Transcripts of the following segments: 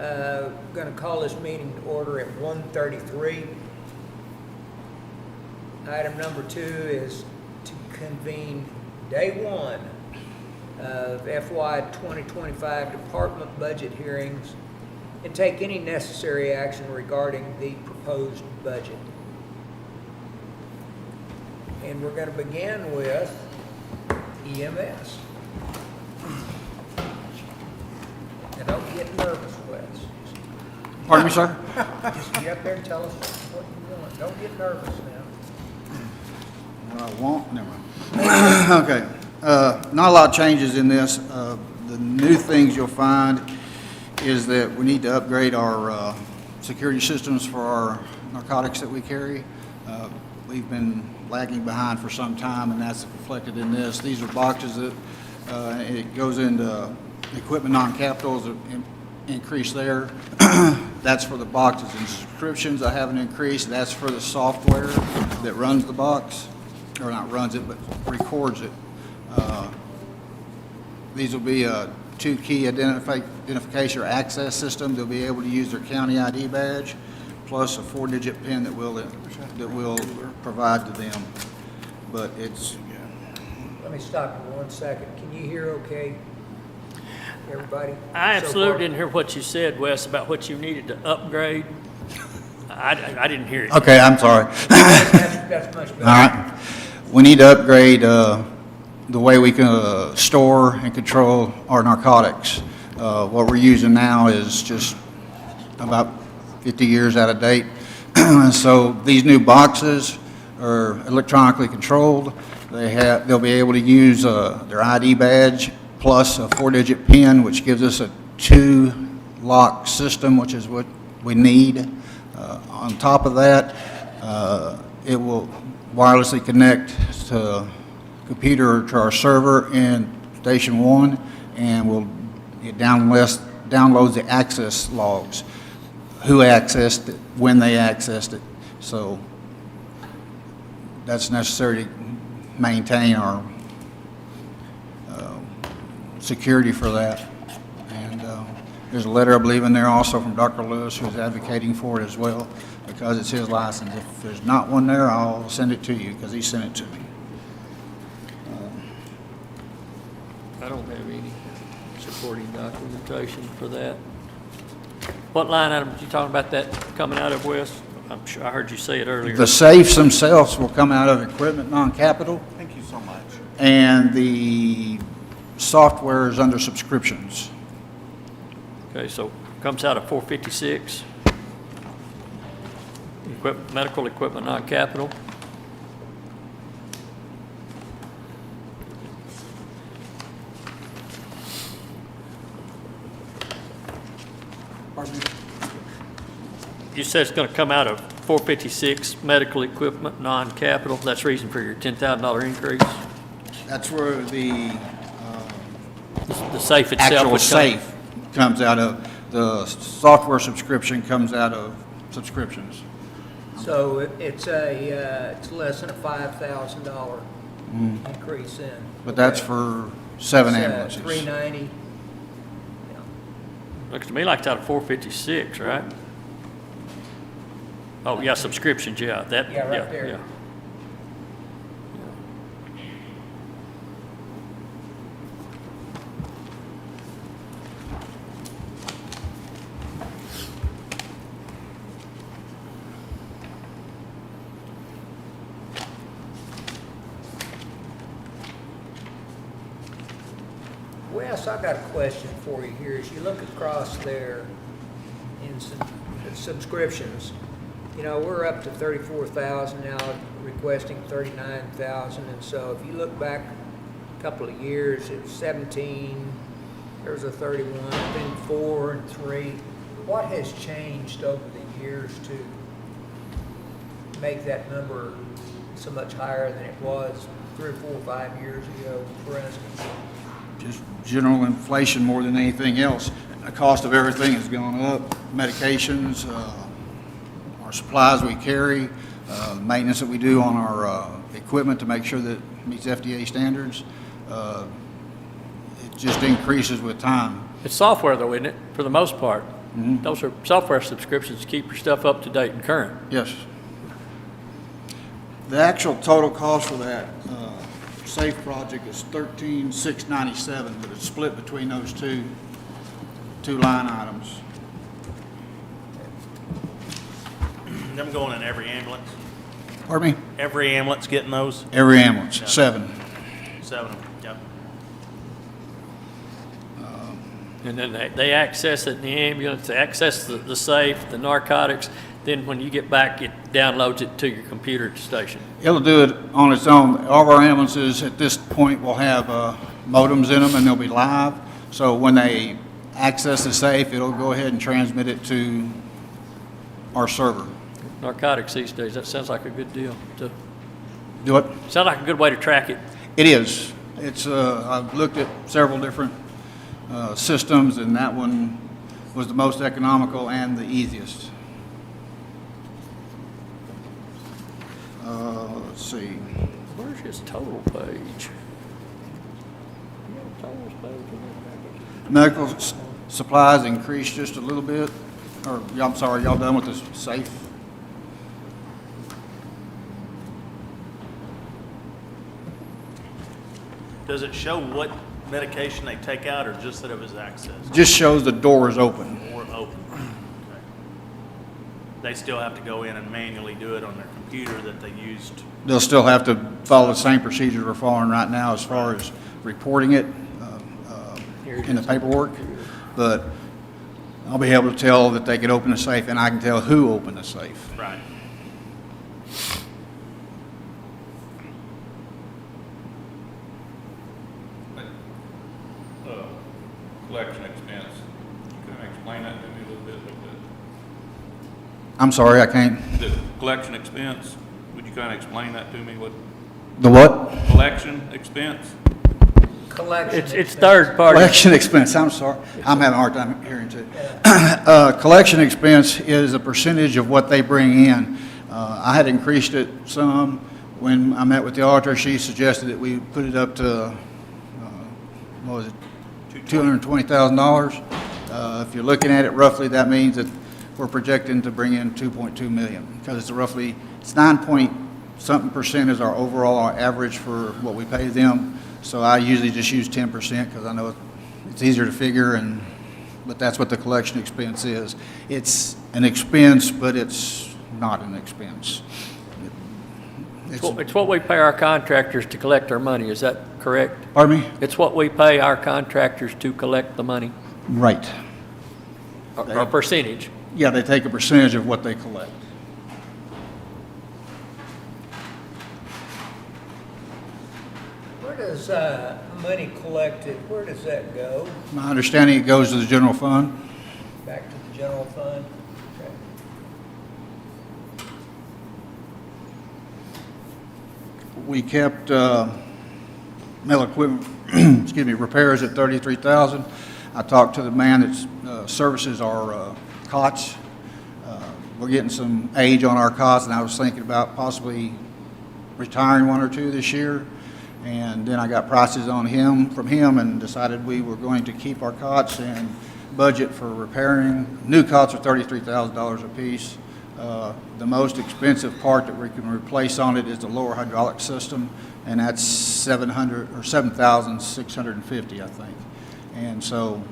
Going to call this meeting to order at 1:33. Item number 2 is to convene day 1 of FY 2025 department budget hearings and take any necessary action regarding the proposed budget. And we're going to begin with EMS. Now don't get nervous, Wes. Pardon me, sir? Just get up there and tell us what you want. Don't get nervous now. What I want? Never mind. Okay. Not a lot of changes in this. The new things you'll find is that we need to upgrade our security systems for our narcotics that we carry. We've been lagging behind for some time, and that's reflected in this. These are boxes that it goes into equipment non-capitals, increase there. That's for the boxes and subscriptions. I haven't increased. That's for the software that runs the box, or not runs it, but records it. These will be a 2-key identification or access system. They'll be able to use their county ID badge, plus a 4-digit PIN that we'll provide to them. But it's. Let me stop you 1 second. Can you hear okay? Everybody? I So absolutely far? didn't hear what you said, Wes, about what you needed to upgrade. I didn't hear it. Okay, I'm sorry. That's much better. All right. We need to upgrade the way we can store and control our narcotics. What we're using now is just about 50 years out of date. So these new boxes are electronically controlled. They'll be able to use their ID badge plus a 4-digit PIN, which gives us a 2-lock system, which is what we need. On top of that, it will wirelessly connect to computer to our server in Station 1, and it downloads the access logs, who accessed it, when they accessed it. So that's necessary to maintain our security for that. And there's a letter, I believe, in there also from Dr. Lewis, who's advocating for it as well, because it's his license. If there's not one there, I'll send it to you, because he sent it to me. I don't have any supporting documentation for that. What line item are you talking about that coming out of, Wes? I'm sure I heard you say it earlier. The safes themselves will come out of equipment non-capital, Thank you so much. and the software is under subscriptions. Okay, so comes out of 456. Medical equipment, non-capital. Pardon me? You said it's going to come out of 456 medical equipment, non-capital. That's reason for your $10,000 increase. That's where the The safe itself actual would come. safe comes out of. The software subscription comes out of subscriptions. So it's less than a $5,000 increase in. But that's for 7 It's, ambulances. $390. Yeah. Looks to me like it's out of 456, right? Oh, yeah, subscriptions, yeah. That, Yeah, right there. yeah. Wes, I got a question for you here. As you look across there in subscriptions, you know, we're up to 34,000 now, requesting 39,000. And so if you look back a couple of years, it was 17, there was a 31, then 4 and 3. What has changed over the years to make that number so much higher than it was 3 or 4 or 5 years ago, for instance? Just general inflation more than anything else. The cost of everything has gone up. Medications, our supplies we carry, maintenance that we do on our equipment to make sure that it meets FDA standards. It just increases with time. It's software though, isn't it, for the most part? Those are software subscriptions to keep your stuff up to date and current. Yes. The actual total cost for that safe project is $13,697, but it's split between those two line items. Them going in every ambulance? Pardon me? Every ambulance getting those? Every ambulance, Yeah. 7. 7 of them, yep. And then they access it in the ambulance, they access the safe, the narcotics. Then when you get back, it downloads it to your computer station. It'll do it on its own. All of our ambulances at this point will have modems in them, and they'll be live. So when they access the safe, it'll go ahead and transmit it to our server. Narcotics these days, that sounds like a good deal. Do it? Sounds like a good way to track it. It is. It's, I've looked at several different systems, and that one was the most economical and the easiest. Let's see. Where's his total page? You have a totals page in there? Medical supplies increased just a little bit, or, I'm sorry, y'all done with the safe? Does it show what medication they take out, or just that it was accessed Just shows the door is open. or open? Okay. They still have to go in and manually do it on their computer that they used? They'll still have to follow the same procedures we're following right now as far as reporting it in the paperwork, but I'll be able to tell that they can open the safe, and I can tell who opened the safe. Right. Collection expense, can you explain that to me a little bit? I'm sorry, I can't. The collection expense, would you kind of explain that to me, what The what? collection expense? Collection. It's expense. third party. Collection expense, I'm sorry. I'm having a hard time hearing too. Collection expense is a percentage of what they bring in. I had increased it some. When I met with the auditor, she suggested that we put it up to, what was it, $220,000. If you're looking at it roughly, that means that we're projecting to bring in 2.2 million, because it's roughly, it's 9-point-something% is our overall average for what we pay them. So I usually just use 10% because I know it's easier to figure, but that's what the collection expense is. It's an expense, but it's not an expense. It's what we pay our contractors to collect our money, is that correct? Pardon me? It's what we pay our contractors to collect the money, Right. or percentage. Yeah, they take a percentage of what they collect. Where does money collected, where does that go? My understanding, it goes to the general fund. Back to the general fund? Okay. We kept metal equipment, excuse me, repairs at $33,000. I talked to the man that services our cots. We're getting some age on our cots, and I was thinking about possibly retiring one or two this year. And then I got prices on from him, and decided we were going to keep our cots and budget for repairing. New cots are $33,000 a piece. The most expensive part that we can replace on it is the lower hydraulic system, and that's $7,650, I think. And so,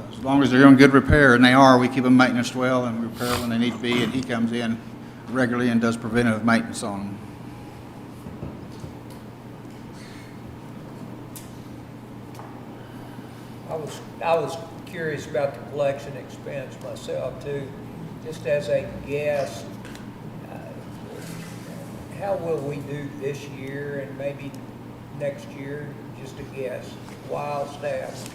as long as they're in good repair, and they are, we keep them maintenance well and repair when they need to be. And he comes in regularly and does preventative maintenance on them. I was curious about the collection expense myself too. Just as a guess, how will we do this year and maybe next year? Just a guess. Wild staff.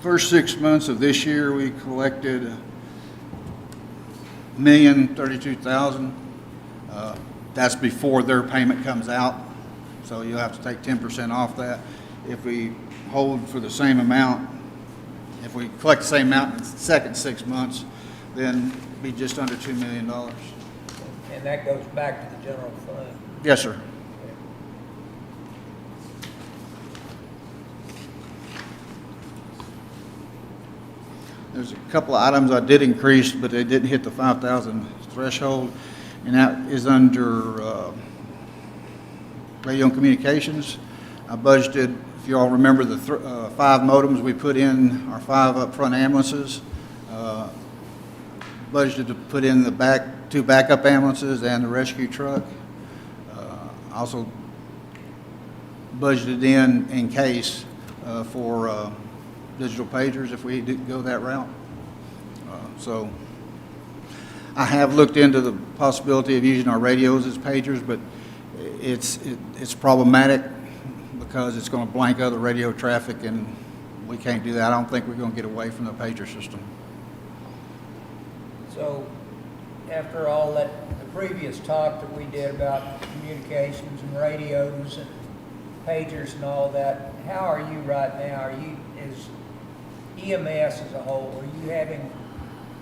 First 6 months of this year, we collected $1,032,000. That's before their payment comes out, so you'll have to take 10% off that. If we hold for the same amount If we collect the same amount in the second 6 months, then it'd be just under $2 million. And that goes back to the general fund. Yes, sir. There's a couple of items I did increase, but they didn't hit the 5,000 threshold, and that is under radio and communications. I budgeted, if you all remember, the 5 modems we put in, our 5 upfront ambulances. Budgeted to put in the 2 backup ambulances and the rescue truck. Also budgeted in case for digital pagers if we did go that route. So I have looked into the possibility of using our radios as pagers, but it's problematic because it's going to blank other radio traffic, and we can't do that. I don't think we're going to get away from the pager system. So after all that, the previous talk that we did about communications and radios and pagers and all that, how are you right now? Are you, as EMS as a whole, are you having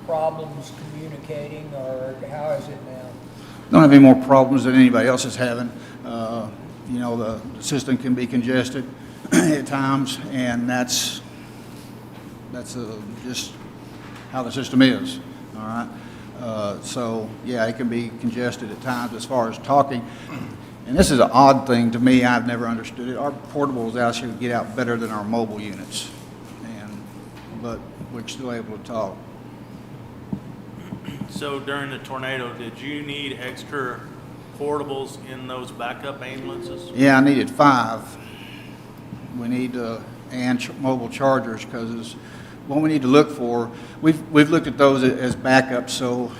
problems communicating, or how is it now? Don't have any more problems than anybody else is having. You know, the system can be congested at times, and that's just how the system is. All right. So yeah, it can be congested at times as far as talking. And this is an odd thing to me. I've never understood it. Our portables actually get out better than our mobile units, but we're still able to talk. So during the tornado, did you need extra portables in those backup ambulances? Yeah, I needed 5. We need mobile chargers, because what we need to look for, we've looked at those as backups, so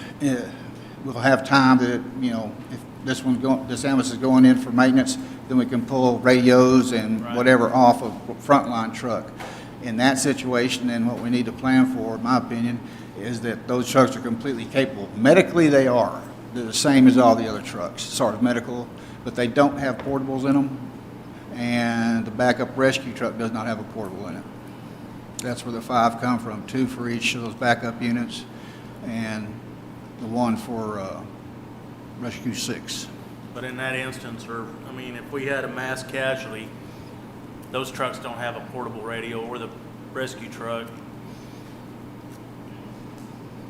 we'll have time that, you know, if this ambulance is going in for maintenance, then we can pull radios and whatever off of a frontline truck. In that situation, then what we need to plan for, in my opinion, is that those trucks are completely capable. Medically, they are. They're the same as all the other trucks, sort of medical, but they don't have portables in them, and the backup rescue truck does not have a portable in it. That's where the 5 come from, 2 for each of those backup units, and the 1 for Rescue 6. But in that instance, if we had a mass casualty, those trucks don't have a portable radio, or the rescue truck.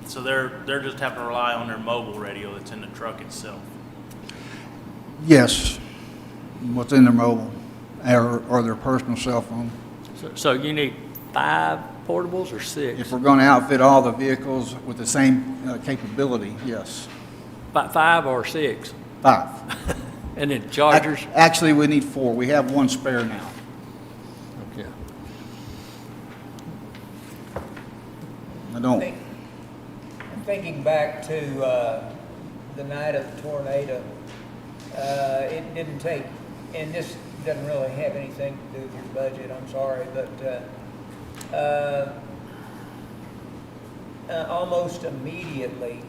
So they're just having to rely on their mobile radio that's in the truck itself. Yes, what's in their mobile or their personal cell phone. So you need 5 portables or 6? If we're going to outfit all the vehicles with the same capability, yes. 5 or 6? 5. And then chargers? Actually, we need 4. We have 1 spare now. Okay. I'm thinking back to the night of the tornado. It didn't take, and this doesn't really have anything to do with your budget, I'm sorry, but almost immediately,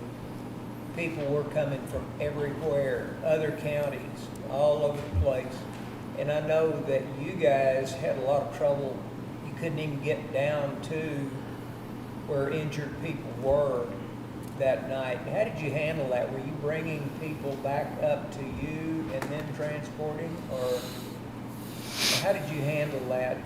people were coming from everywhere, other counties, all over the place. And I know that you guys had a lot of trouble. You couldn't even get down to where injured people were that night. How did you handle that? Were you bringing people back up to you and then transporting, or how did you handle that?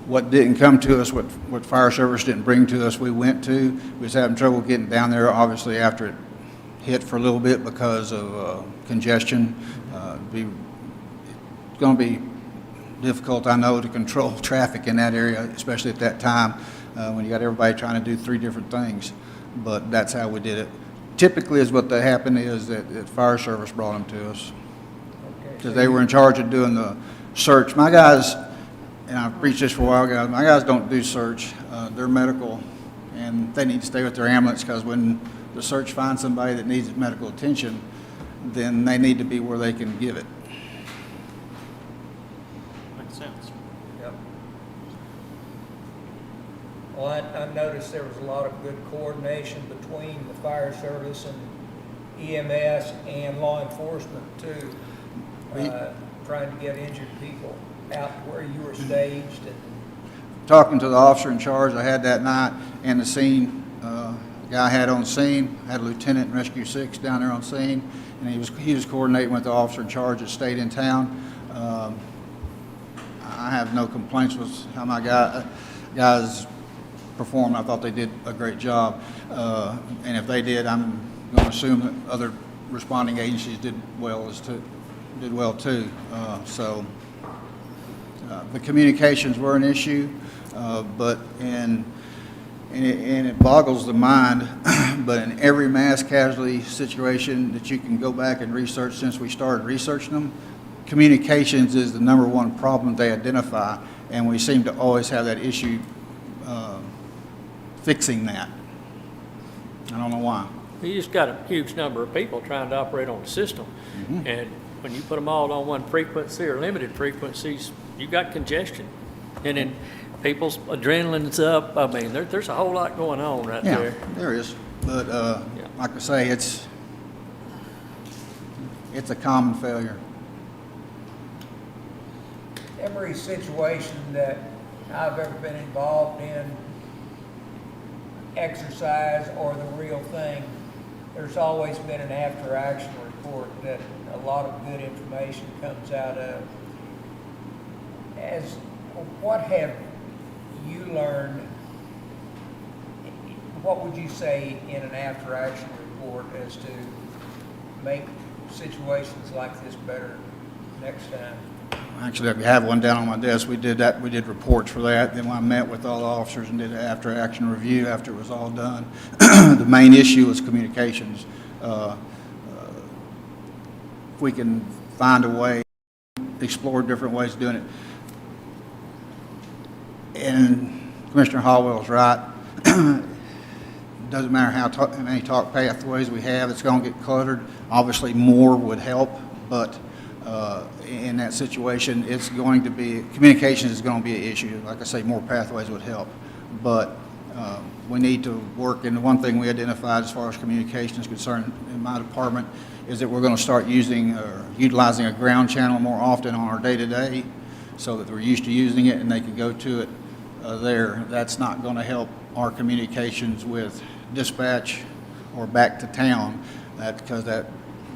What didn't come to us, what fire service didn't bring to us, we went to. We was having trouble getting down there, obviously, after it hit for a little bit because of congestion. It's going to be difficult, I know, to control traffic in that area, especially at that time when you got everybody trying to do 3 different things. But that's how we did it. Typically, is what happened is that fire service brought them to us because they were in charge of doing the search. My guys, and I've preached this for a while, guys, my guys don't do search. They're medical, and they need to stay with their ambulance, because when the search finds somebody that needs medical attention, then they need to be where they can give it. Makes sense. Yep. Well, I noticed there was a lot of good coordination between the fire service and EMS and law enforcement too, trying to get injured people out where you were staged. talking to the officer in charge I had that night and the scene, the guy I had on scene, I had a lieutenant in Rescue 6 down there on scene, and he was coordinating with the officer in charge that stayed in town. I have no complaints with how my guys performed. I thought they did a great job, and if they did, I'm going to assume that other responding agencies did well too. The communications were an issue, but and it boggles the mind, but in every mass casualty situation that you can go back and research since we started researching them, communications is the number one problem they identify, and we seem to always have that issue fixing that. I don't know why. You just got a huge number of people trying to operate on the system. And when you put them all on one frequency or limited frequencies, you got congestion. And then people's adrenaline's up. I mean, there's a whole lot going on right there. Yeah, there is. But like I say, it's a common failure. Every situation that I've ever been involved in, exercise or the real thing, there's always been an after-action report that a lot of good information comes out of. What have you learned, what would you say in an after-action report as to make situations like this better next time? Actually, we have one down on my desk. We did that. We did reports for that. Then I met with all the officers and did an after-action review after it was all done. The main issue was communications. If we can find a way, explore different ways of doing it. And Commissioner Hallwell's right. Doesn't matter how many talk pathways we have, it's going to get cluttered. Obviously, more would help, but in that situation, it's going to be, communications is going to be an issue. Like I say, more pathways would help. But we need to work, and the one thing we identified as far as communication is concerned in my department is that we're going to start using or utilizing a ground channel more often on our day-to-day so that we're used to using it and they can go to it there. That's not going to help our communications with dispatch or back to town, because that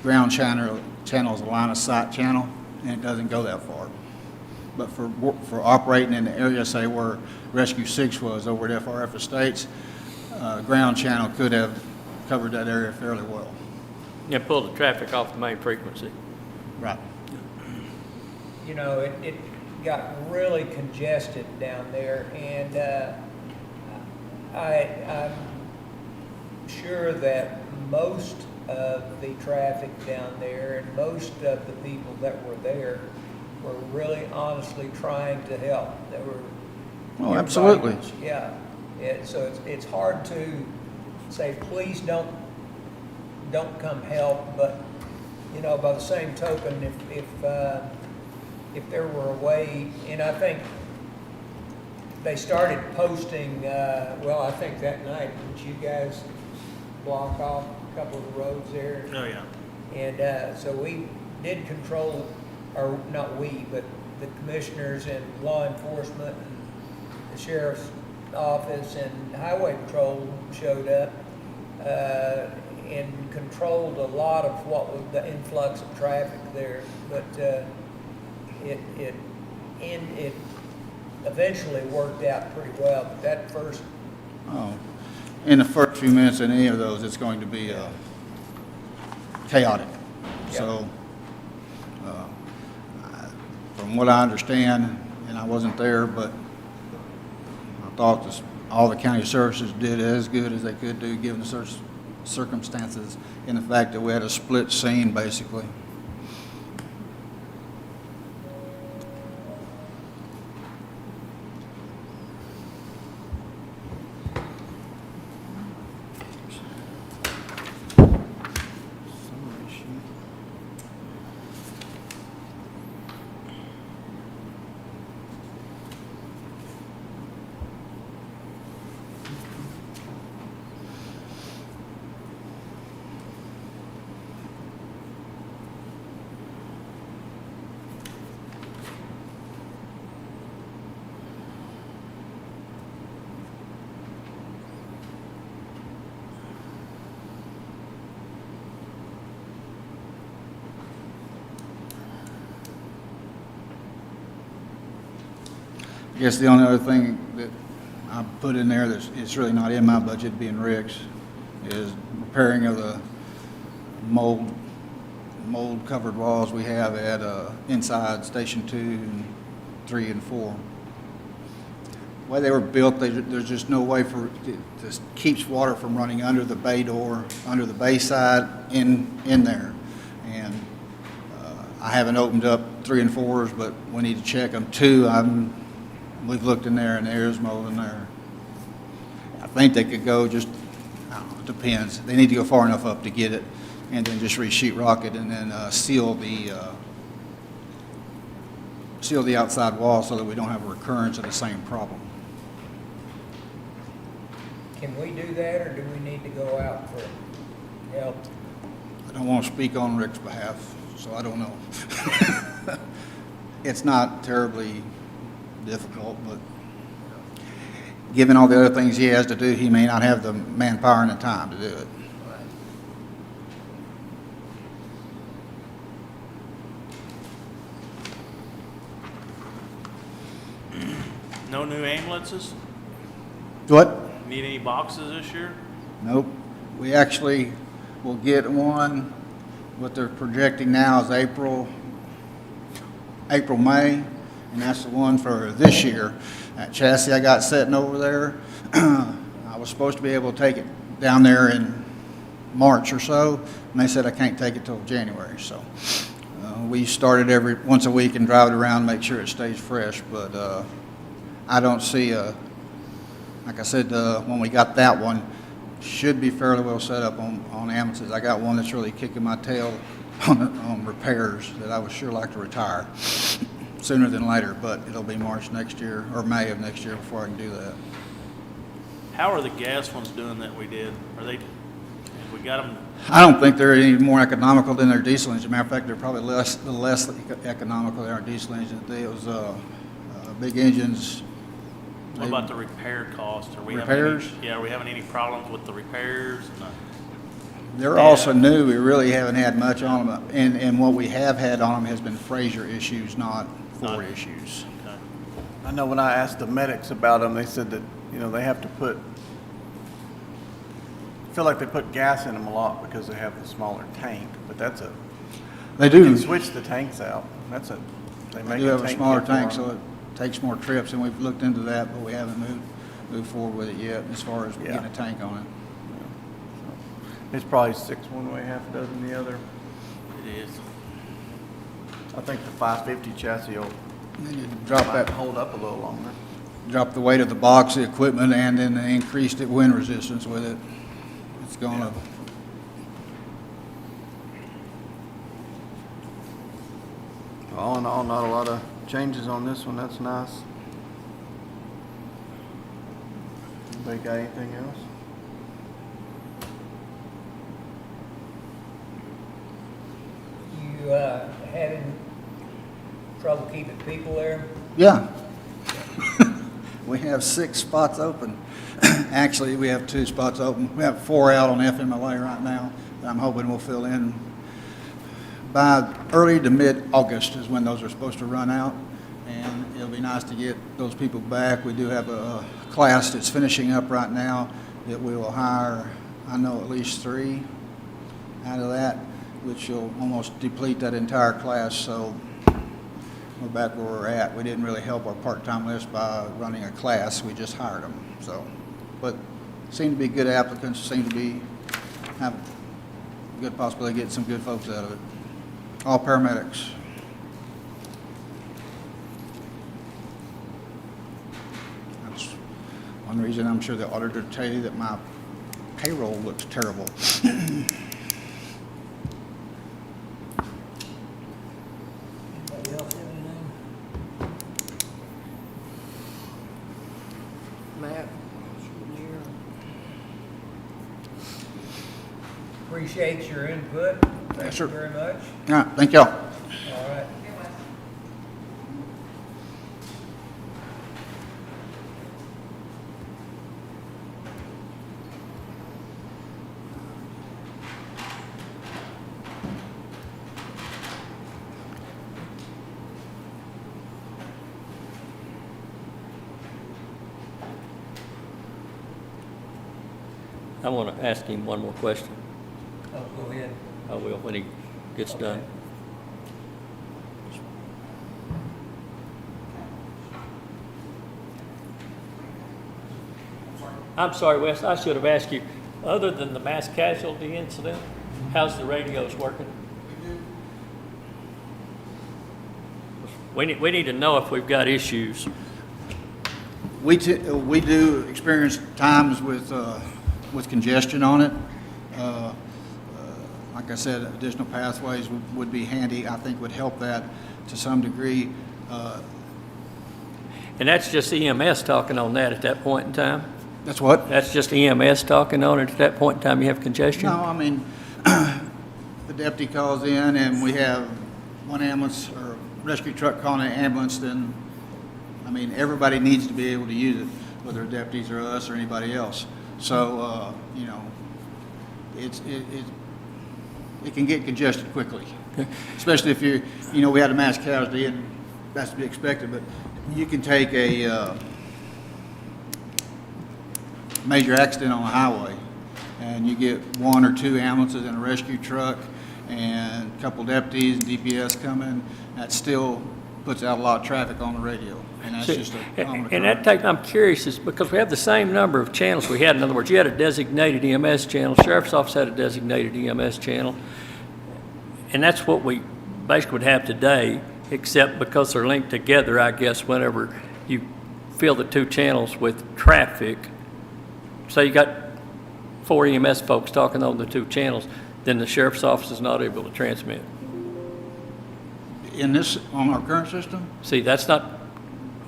ground channel is a line of sight channel and it doesn't go that far. But for operating in the area, say where Rescue 6 was over at FRF Estates, ground channel could have covered that area fairly well. Yeah, pull the traffic off the main frequency. Right. You know, it got really congested down there, and I'm sure that most of the traffic down there and most of the people that were there were really honestly trying to help. They were. Oh, absolutely. Yeah. So it's hard to say, please don't come help, but you know, by the same token, if there were a way, and I think they started posting, well, I think that night, didn't you guys block off a couple of the roads there? Oh, yeah. And so we did control, or not we, but the commissioners and law enforcement and the sheriff's office and highway patrol showed up and controlled a lot of what was the influx of traffic there. But it eventually worked out pretty well. But that first, In the first few minutes in any of those, it's going to be chaotic. Yeah. So, from what I understand, and I wasn't there, but I thought all the county services did as good as they could do given the circumstances and the fact that we had a split scene, basically. I guess the only other thing that I put in there that's, it's really not in my budget, being Rick's, is repairing of the mold-covered walls we have at, inside Station 2 and 3 and 4. The way they were built, there's just no way for, it keeps water from running under the bay door, under the bay side, in there. And I haven't opened up 3 and 4s, but we need to check them. 2, we've looked in there, and there's mold in there. I think they could go just, I don't know, it depends. They need to go far enough up to get it, and then just re-sheet rock it, and then seal the outside wall so that we don't have a recurrence of the same problem. Can we do that, or do we need to go out for help? I don't want to speak on Rick's behalf, so I don't know. It's not terribly difficult, but given all the other things he has to do, he may not have the manpower and the time to do it. No new ambulances? What? Need any boxes this year? Nope. We actually will get one. What they're projecting now is April, May, and that's the one for this year. That chassis I got sitting over there, I was supposed to be able to take it down there in March or so, and they said I can't take it till January. So we started every once a week and drive it around, make sure it stays fresh. But I don't see like I said, when we got that one, should be fairly well set up on ambulances. I got one that's really kicking my tail on repairs that I would sure like to retire sooner than later, but it'll be March next year or May of next year before I can do that. How are the gas ones doing that we did? Are they, have we got them? I don't think they're any more economical than their diesel engine. Matter of fact, they're probably less economical than our diesel engine. It was big engines. What about the repair cost? Are we Repairs? Are we having any problems with the repairs? No. They're also new. We really haven't had much on them, and what we have had on them has been Fraser issues, not Ford issues. Okay. I know when I asked the medics about them, they said that, they have to feel like they put gas in them a lot because they have the smaller tank, but They you do. can switch the tanks out. They We make do have a tank smaller kit for tank, them. so it takes more trips, and we've looked into that, but we haven't moved forward with it yet as far as Yeah. getting a tank on it. It's probably 6 one way, half a dozen the other. It is. I think the 550 chassis will And then you drop might that, hold up a little longer. drop the weight of the box, the equipment, and then the increased wind resistance with it. It's gonna, All in all, not a lot of changes on this one. That's nice. Anybody got anything else? You having trouble keeping people there? yeah. We have 6 spots open. Actually, we have 2 spots open. We have 4 out on FMLA right now. I'm hoping we'll fill in by early to mid-August is when those are supposed to run out. And it'll be nice to get those people back. We do have a class that's finishing up right now that we will hire, I know, at least 3 out of that, which will almost deplete that entire class. So we're back where we're at. We didn't really help our part-time list by running a class. We just hired them. So, but seem to be good applicants. Seem to have a good possibility of getting some good folks out of it. All paramedics. That's one reason I'm sure the auditor will tell you that my payroll looks terrible. Anybody else have anything? Matt? Appreciate your input. Thank sir. you very much. All right, thank y'all. All right. I want to ask him one more question. Oh, go ahead. I will when he gets done. I'm sorry, Wes, I should have asked you, other than the mass casualty incident, how's the radios working? We need to know if we've got issues. We do experience times with congestion on it. Like I said, additional pathways would be handy. I think would help that to some degree. And that's just EMS talking on that at that point in time? That's what? That's just EMS talking on it at that point in time you have congestion? No, I mean, the deputy calls in and we have one ambulance or rescue truck calling an ambulance, then, I mean, everybody needs to be able to use it, whether deputies or us or anybody else. So, you know, it can get congested quickly, especially if you know, we had a mass casualty and that's to be expected, but you can take a major accident on a highway and you get one or two ambulances and a rescue truck and a couple deputies and DPS coming, that still puts out a lot of traffic on the radio. And that's just a common And that occurrence. I'm curious, is because we have the same number of channels we had. In other words, you had a designated EMS channel, Sheriff's Office had a designated EMS channel, and that's what we basically would have today, except because they're linked together, I guess, whenever you fill the two channels with traffic. So you got 4 EMS folks talking on the two channels, then the Sheriff's Office is not able to transmit. In this, on our current system, See, that's not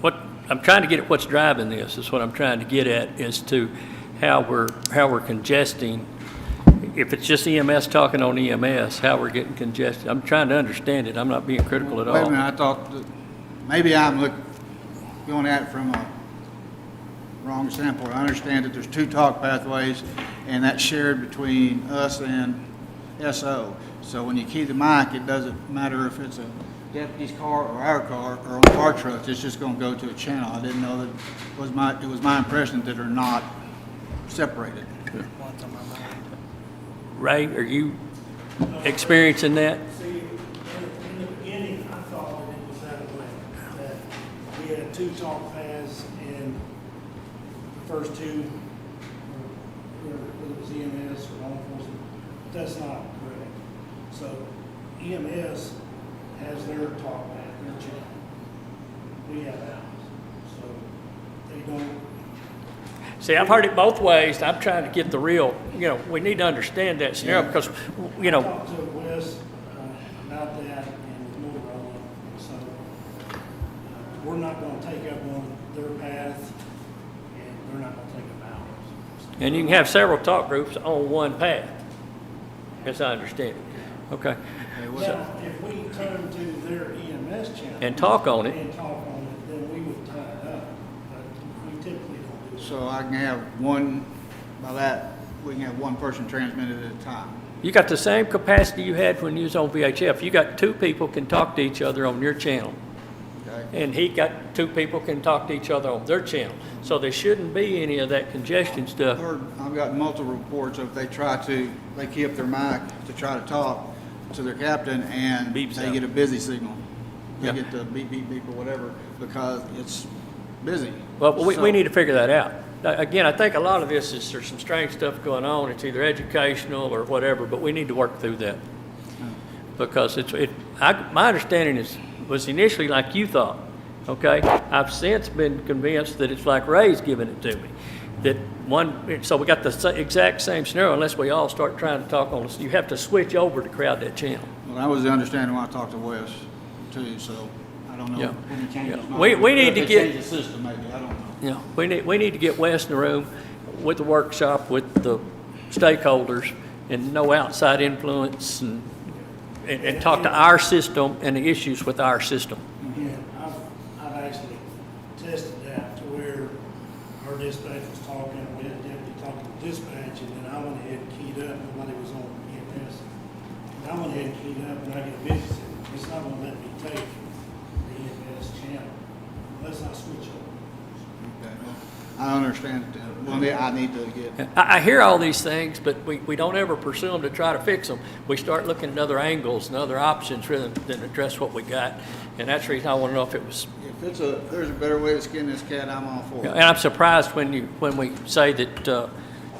what I'm trying to get at. What's driving this is what I'm trying to get at as to how we're congesting. If it's just EMS talking on EMS, how we're getting congested. I'm trying to understand it. I'm not being critical at wait a all. minute, I thought that maybe I'm going at it from a wrong standpoint. I understand that there's 2 talk pathways and that's shared between us and SO. So when you key the mic, it doesn't matter if it's a deputy's car or our car or one of our trucks, it's just going to go to a channel. I didn't know that it was my impression that they're not separated. Ray, are you experiencing that? See, in the beginning, I thought that it was that way, that we had 2 talk paths and the first 2, whether it was EMS or law enforcement, that's not correct. So EMS has their talk path, their channel. We have ours. So they don't. See, I've heard it both ways. I'm trying to get the real, we need to understand that scenario because, I talked to Wes about that and with Motorola, so we're not going to take up on their path, and they're not going to take up ours. and you can have several talk groups on one path, as I understand it. Okay. Now, if we turn to their EMS channel And talk on it. and talk on it, then we would tie it up, but we typically don't do that. So I can have one, by that, we can have one person transmitted at a time. You got the same capacity you had when you was on VHF. You got 2 people can talk to each other on your channel. Okay? And he got 2 people can talk to each other on their channel. So there shouldn't be any of that congestion stuff. I've got multiple reports of they key up their mic to try to talk to their captain and Beeps they out. get a busy signal. They Yeah. get the beep, beep, beep or whatever because it's busy. Well, we So- need to figure that out. Again, I think a lot of this is there's some strange stuff going on. It's either educational or whatever, but we need to work through that. Because my understanding was initially like you thought, okay? I've since been convinced that it's like Ray's giving it to me. So we got the exact same scenario unless we all start trying to talk on this. You have to switch over to crowd that channel. Well, that was the understanding when I talked to Wes too, so I don't know. Yeah. When he changed his Yeah. mind. We need If to they get- changed the system maybe, I don't know. Yeah, we need to get Wes in the room with the workshop, with the stakeholders, and no outside influence, and talk to our system and the issues with our system. Yeah, I've actually tested that to where our dispatch was talking, we had a deputy talking to dispatch, and then I went ahead and keyed up, nobody was on EMS. And I went ahead and keyed up, and I get a busy signal. It's not gonna let me take the EMS channel unless I switch over. Okay. I understand it. One day I need to get, I hear all these things, but we don't ever pursue them to try to fix them. We start looking at other angles and other options rather than address what we got. And that's the reason I want to know if it was. if there's a better way to skin this cat, I'm all for And it. I'm surprised when we say that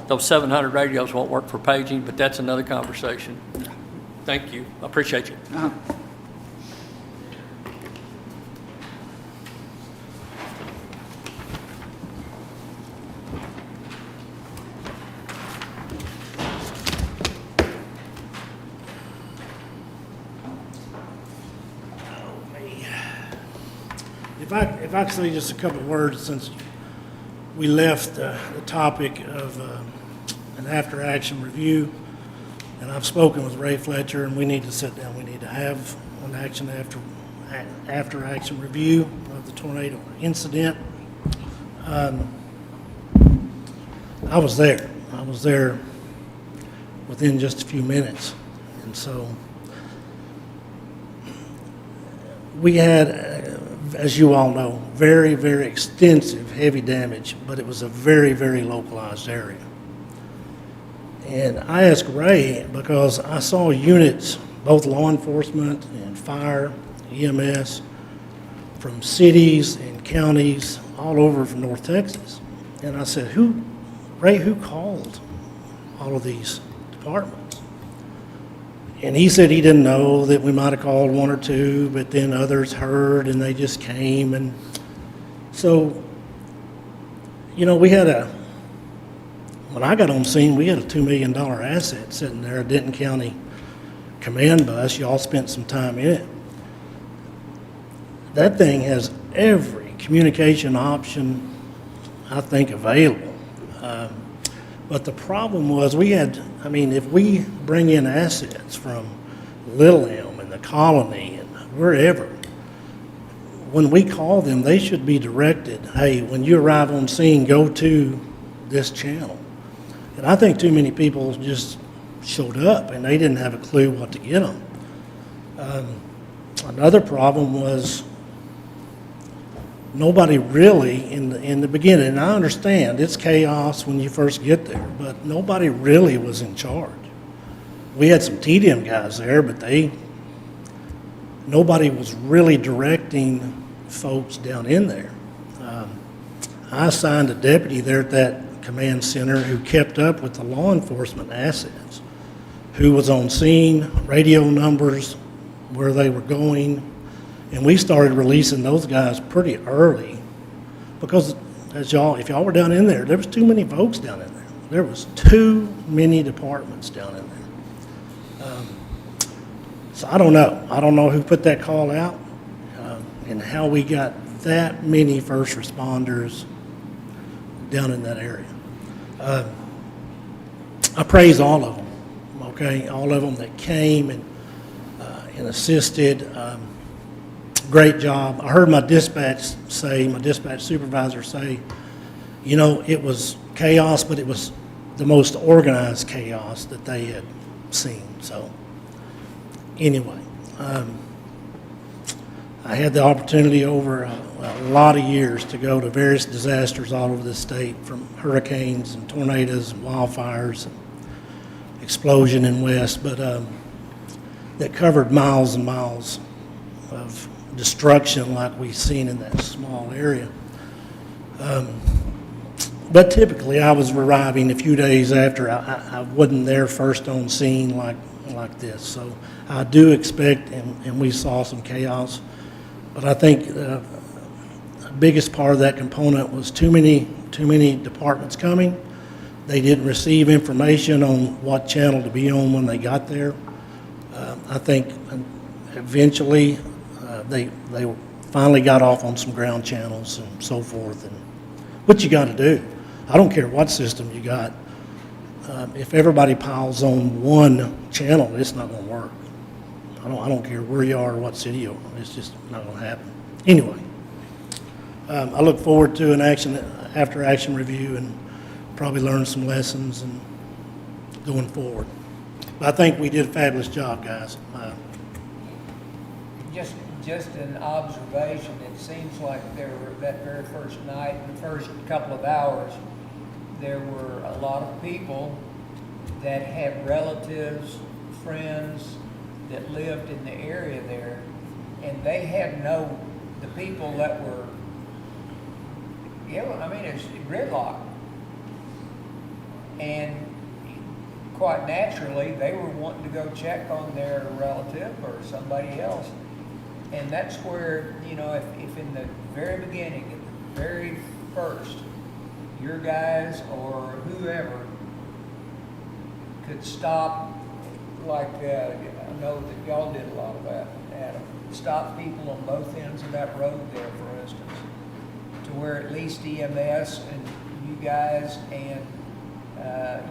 those 700 radios won't work for paging, but that's another conversation. Thank you. I appreciate you. Uh-huh. If I could say just a couple of words, since we left the topic of an after-action review, and I've spoken with Ray Fletcher, and we need to sit down, we need to have an after-action review of the tornado incident. I was there within just a few minutes, and so we had, as you all know, very, very extensive heavy damage, but it was a very, very localized area. And I asked Ray because I saw units, both law enforcement and fire, EMS, from cities and counties all over from North Texas. And I said, Ray, who called all of these departments? And he said he didn't know, that we might have called one or two, but then others heard and they just came. And so, you know, when I got on scene, we had a $2 million asset sitting there, a Denton County command bus. Y'all spent some time in it. That thing has every communication option, I think, available. But the problem was if we bring in assets from Little Elm and the Colony and wherever, when we call them, they should be directed, hey, when you arrive on scene, go to this channel. And I think too many people just showed up and they didn't have a clue what to get them. Another problem was nobody really in the beginning, and I understand it's chaos when you first get there, but nobody really was in charge. We had some TDM guys there, but nobody was really directing folks down in there. I assigned a deputy there at that command center who kept up with the law enforcement assets, who was on scene, radio numbers, where they were going. And we started releasing those guys pretty early because, if y'all were down in there, there was too many folks down in there. There was too many departments down in there. So I don't know. I don't know who put that call out and how we got that many first responders down in that area. I praise all of them, okay? All of them that came and assisted. Great job. I heard my dispatch supervisor say, you know, it was chaos, but it was the most organized chaos that they had seen. So anyway, I had the opportunity over a lot of years to go to various disasters all over the state, from hurricanes and tornadoes and wildfires and explosion in West, but that covered miles and miles of destruction like we've seen in that small area. But typically I was arriving a few days after. I wasn't there first on scene like this. So I do expect, and we saw some chaos, but I think the biggest part of that component was too many departments coming. They didn't receive information on what channel to be on when they got there. I think eventually they finally got off on some ground channels and so forth, and what you got to do. I don't care what system you got. If everybody piles on one channel, it's not going to work. I don't care where you are or what city you are. It's just not going to happen. Anyway, I look forward to an after-action review and probably learn some lessons and going forward. But I think we did a fabulous job, guys. just an observation, it seems like there were, that very first night, the first couple of hours, there were a lot of people that had relatives, friends that lived in the area there, and they had the people that were, I mean, it's gridlock. And quite naturally, they were wanting to go check on their relative or somebody else. And that's where, if in the very beginning, at the very first, your guys or whoever could stop, like, I know that y'all did a lot of that, Adam, stop people on both ends of that road there, for instance, to where at least EMS and you guys, and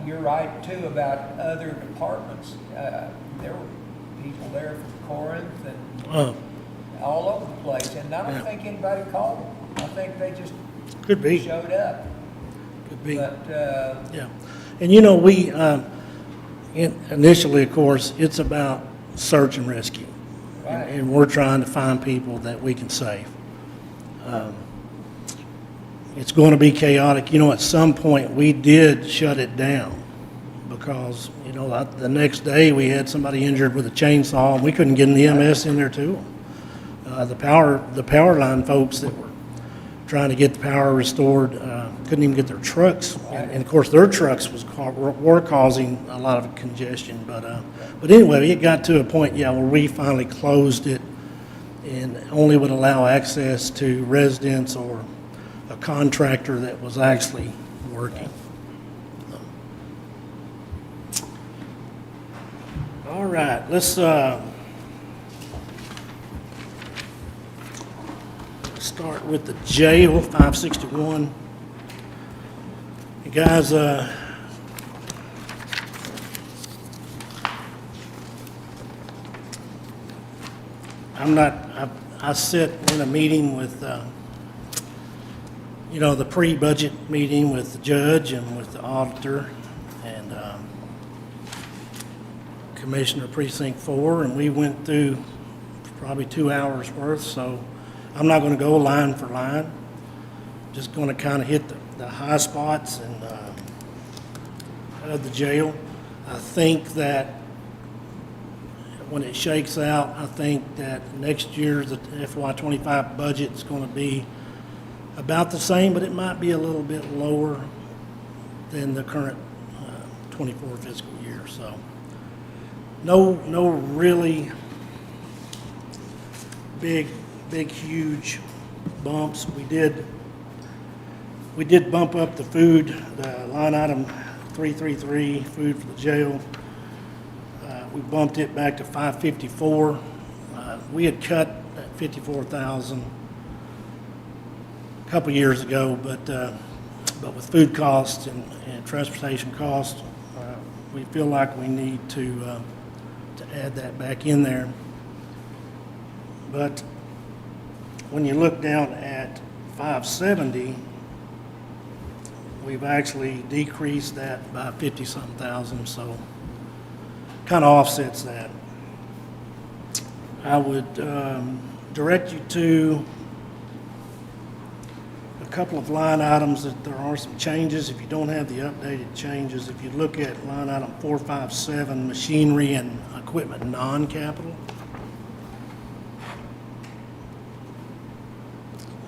you're right too about other departments. There were people there from Corinth and all over the place, and I don't think anybody called them. I think they just Could be. showed up. Could be. But, Yeah. And we, initially, of course, it's about search and rescue. Right. And we're trying to find people that we can save. It's going to be chaotic. At some point, we did shut it down because, the next day we had somebody injured with a chainsaw and we couldn't get an EMS in there to them. The power line folks that were trying to get the power restored couldn't even get their trucks. And of course, their trucks were causing a lot of congestion. But anyway, it got to a point, where we finally closed it and only would allow access to residents or a contractor that was actually working. All right, let's start with the jail, 561. You guys, I sit in a meeting with, the pre-budget meeting with the judge and with the auditor and Commissioner Precinct 4, and we went through probably 2 hours worth, so I'm not going to go line for line. Just going to kind of hit the high spots and of the jail. I think that when it shakes out, I think that next year's FY25 budget is going to be about the same, but it might be a little bit lower than the current 24 fiscal year. So no really big, huge bumps. We did bump up the food, the line item 333, food for the jail. We bumped it back to 554. We had cut at 54,000 a couple years ago, but with food costs and transportation costs, we feel like we need to add that back in there. But when you look down at 570, we've actually decreased that by 50-something thousand, so kind of offsets that. I would direct you to a couple of line items that there are some changes. If you don't have the updated changes, if you look at line item 457, machinery and equipment non-capital,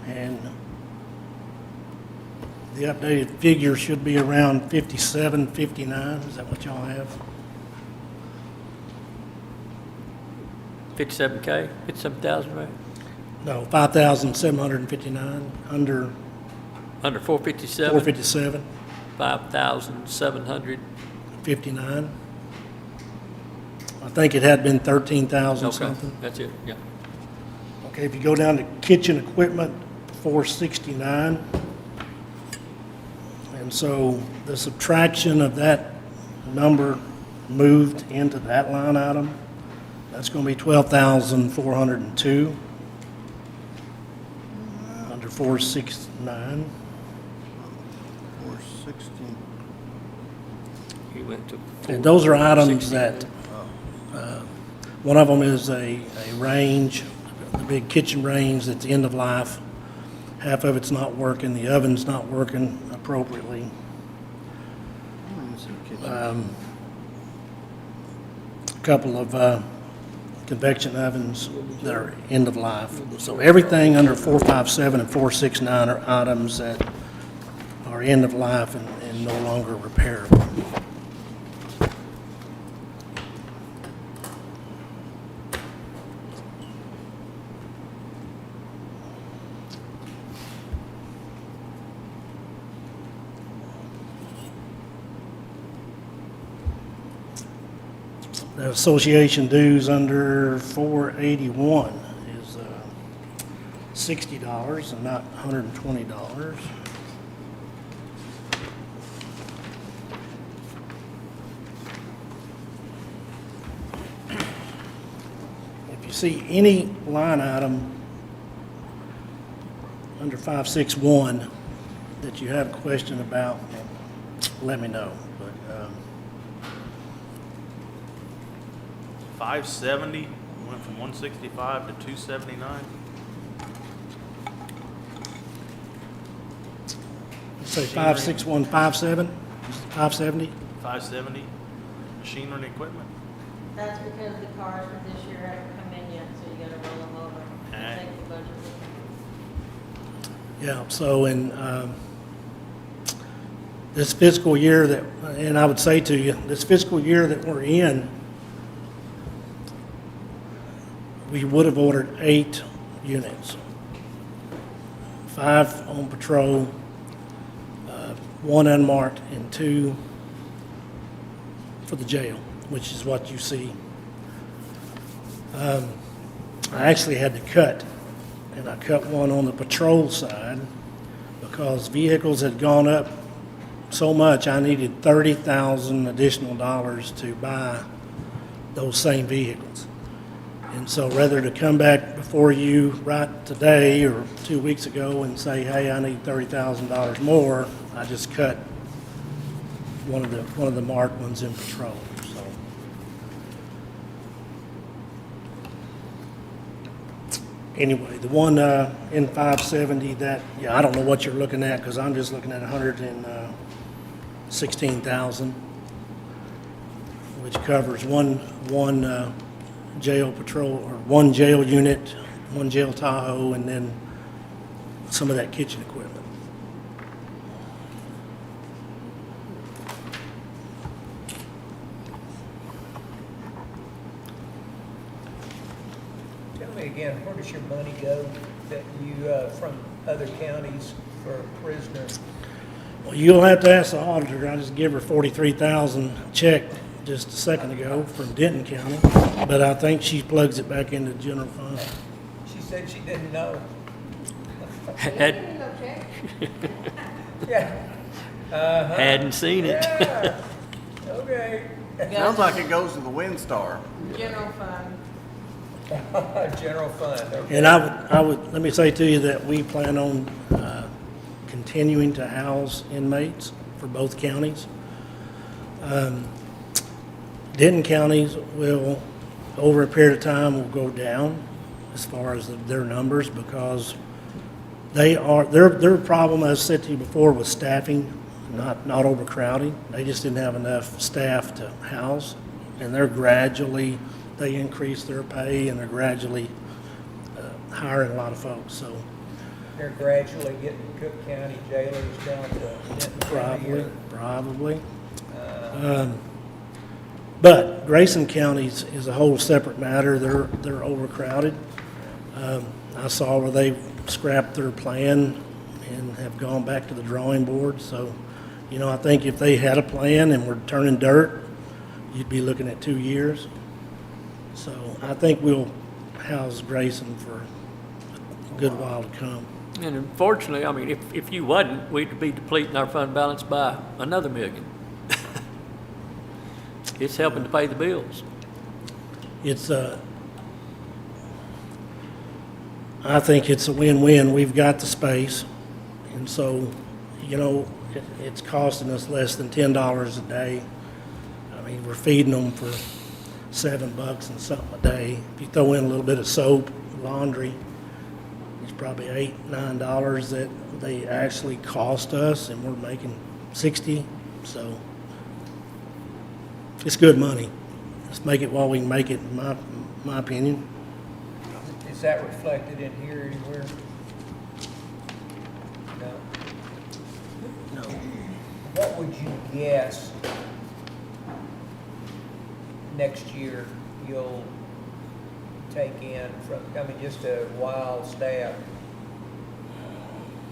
and the updated figure should be around 57, 59. Is that what y'all have? 57K, 57,000, right? No, 5,759 under 457, 457, 5,700. 59. I think it had been 13,000 Okay, something. that's it, yeah. Okay, if you go down to kitchen equipment, 469. And so the subtraction of that number moved into that line item. That's going to be 12,402 under 469. 460. He went to. And those are items 460. that, one of them is a range the big kitchen range that's end of life. Half of it's not working, the oven's not working appropriately. A couple of convection ovens that are end of life. So everything under 457 and 469 are items that are end of life and no longer repairable. The association dues under 481 is $60 and not $120. If you see any line item under 561 that you have a question about, let me know. But 570, went from 165 to 279. say 56157, 570? 570, machinery and equipment. That's because the cars for this year haven't come in yet, so you gotta roll them over and Alright. take the budget with Yeah, so in this fiscal year that, and I would say to you, this fiscal year that we're in, we would have ordered 8 units. 5 on patrol, 1 unmarked, and 2 for the jail, which is what you see. I actually had to cut, and I cut one on the patrol side because vehicles had gone up so much, I needed $30,000 additional dollars to buy those same vehicles. And so rather to come back before you right today or 2 weeks ago and say, hey, I need $30,000 more, I just cut one of the marked ones in patrol, so. Anyway, the one in 570 that, yeah, I don't know what you're looking at because I'm just looking at 116,000, which covers one jail patrol, or one jail unit, one jail Tahoe, and then some of that kitchen equipment. Tell me again, where does your money go that you, from other counties for a prisoner? Well, you'll have to ask the auditor. I just gave her $43,000 check just a second ago from Denton County, but I think she plugs it back into the general fund. She said she didn't know. Had- Yeah. Uh-huh. Hadn't seen it. Yeah. Okay. Sounds like it goes to the WinStar. it. General fund. General fund, okay. And I would, let me say to you that we plan on continuing to house inmates for both counties. Denton counties will, over a period of time, will go down as far as their numbers because their problem, as I said to you before, was staffing, not overcrowding. They just didn't have enough staff to house, and they increase their pay, and they're gradually hiring a lot of folks, so They're gradually getting Cooke County jailers down to Denton County. probably. But Grayson County is a whole separate matter. They're overcrowded. I saw where they scrapped their plan and have gone back to the drawing board. So, I think if they had a plan and were turning dirt, you'd be looking at 2 years. So I think we'll house Grayson for a good while to come. And unfortunately, I mean, if you wasn't, we'd be depleting our fund balance by another $1 million. It's helping to pay the bills. I think it's a win-win. We've got the space, and so, it's costing us less than $10 a day. I mean, we're feeding them for $7 and something a day. If you throw in a little bit of soap, laundry. It's probably $8, $9 that they actually cost us, and we're making 60, so it's good money. Let's make it while we can make it, in my opinion. Is that reflected in here anywhere? No. No. What would you guess next year you'll take in from, I mean, just a wild stab,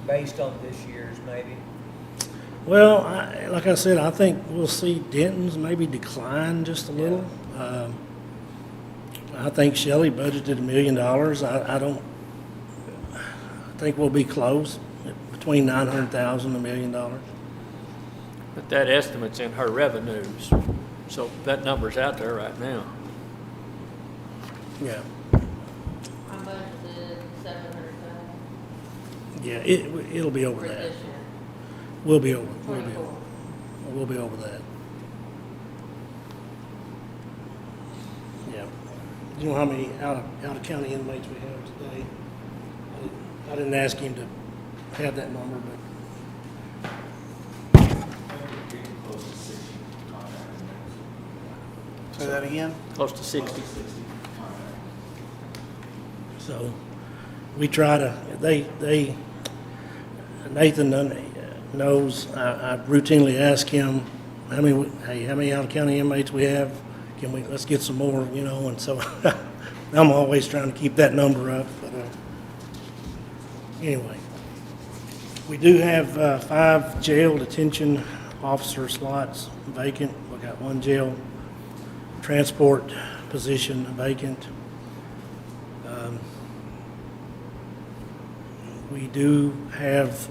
based on this year's maybe? Well, like I said, I think we'll see Denton's maybe decline just a little. I think Shelley budgeted $1 million. I think we'll be close, between $900,000 and $1 million. But that estimate's in her revenues, so that number's out there right now. Yeah, I budgeted 700,000 yeah, it'll be over for that. this year, We'll be over. 24. We'll be over that. Yeah. You know how many out of county inmates we have today? I didn't ask him to have that number, but Say that again? Close to 60. so we try to. Nathan knows. I routinely ask him how many out of county inmates we have. Let's get some more, and so I'm always trying to keep that number up. But anyway, we do have 5 jail detention officer slots vacant. We got 1 jail transport position vacant. We do have,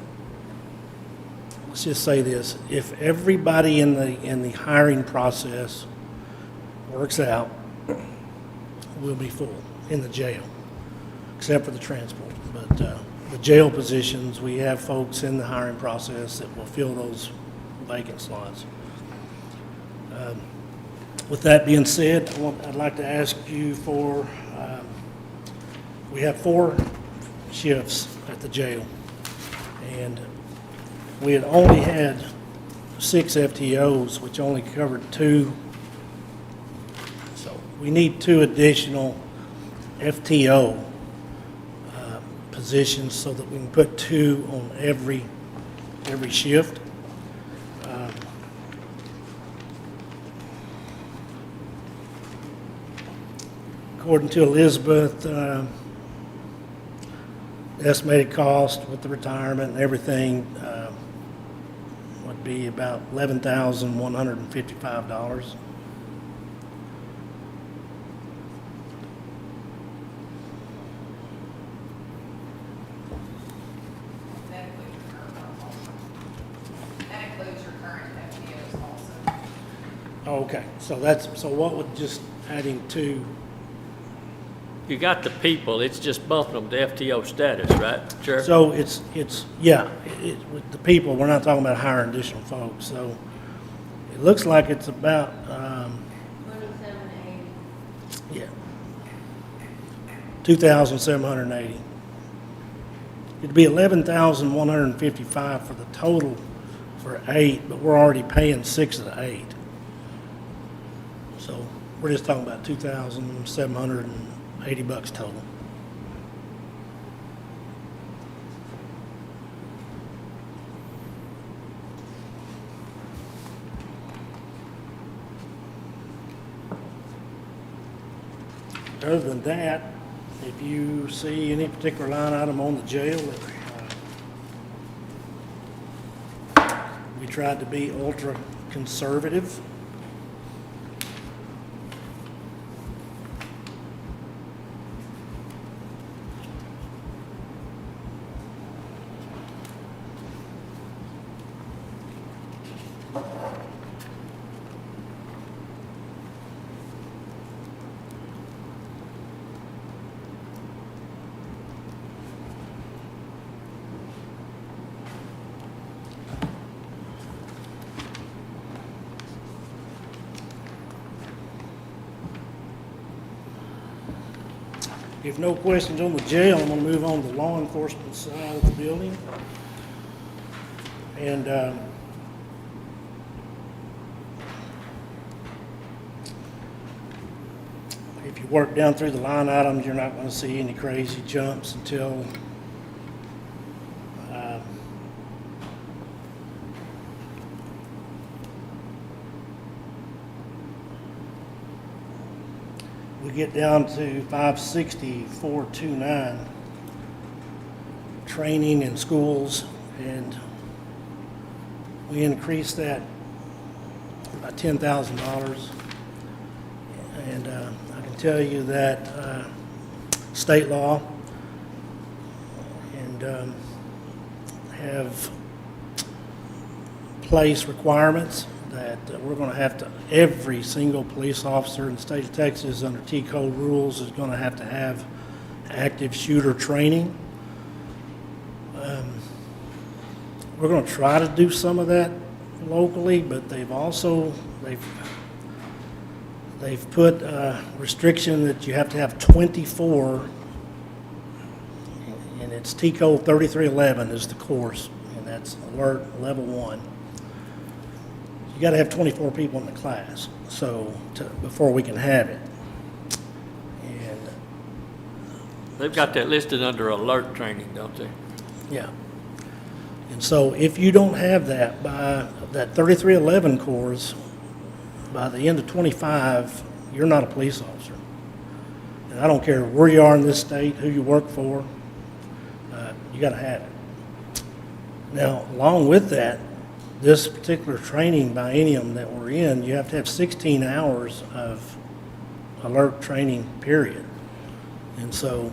let's just say this, if everybody in the hiring process works out, we'll be full in the jail, except for the transport. But the jail positions, we have folks in the hiring process that will fill those vacant slots. With that being said, I'd like to ask you for, we have 4 shifts at the jail, and we had only had 6 FTOs, which only covered 2. So we need 2 additional FTO positions so that we can put 2 on every shift. According to Elizabeth, the estimated cost with the retirement and everything would be about $11,155. That includes your current FTOs also. Okay, so what would just adding 2? You got the people, it's just bumping them to FTO status, right, Sheriff? So it's with the people, we're not talking about hiring additional folks, so it looks like it's about, 2780. 2,780. It'd be 11,155 for the total for 8, but we're already paying 6 of the 8. So we're just talking about $2,780 total. Other than that, if you see any particular line item on the jail, we tried to be ultra conservative. If no questions on the jail, I'm gonna move on to the law enforcement side of the building. And, if you work down through the line items, you're not gonna see any crazy jumps until, we get down to 560,429, training in schools, and we increased that by $10,000. And I can tell you that state law and have placed requirements that we're going to have to, every single police officer in the state of Texas under T-code rules is going to have active shooter training. We're going to try to do some of that locally, but they've put a restriction that you have to have 24, and it's T-code 3311 is the course, and that's alert level 1. You got to have 24 people in the class, so before we can have it. And They've got that listed under alert training, don't they? yeah. And so if you don't have that by that 3311 course, by the end of 25, you're not a police officer. And I don't care where you are in this state, who you work for, you got to have it. Now, along with that, this particular training biennium that we're in, you have to have 16 hours of alert training, period. And so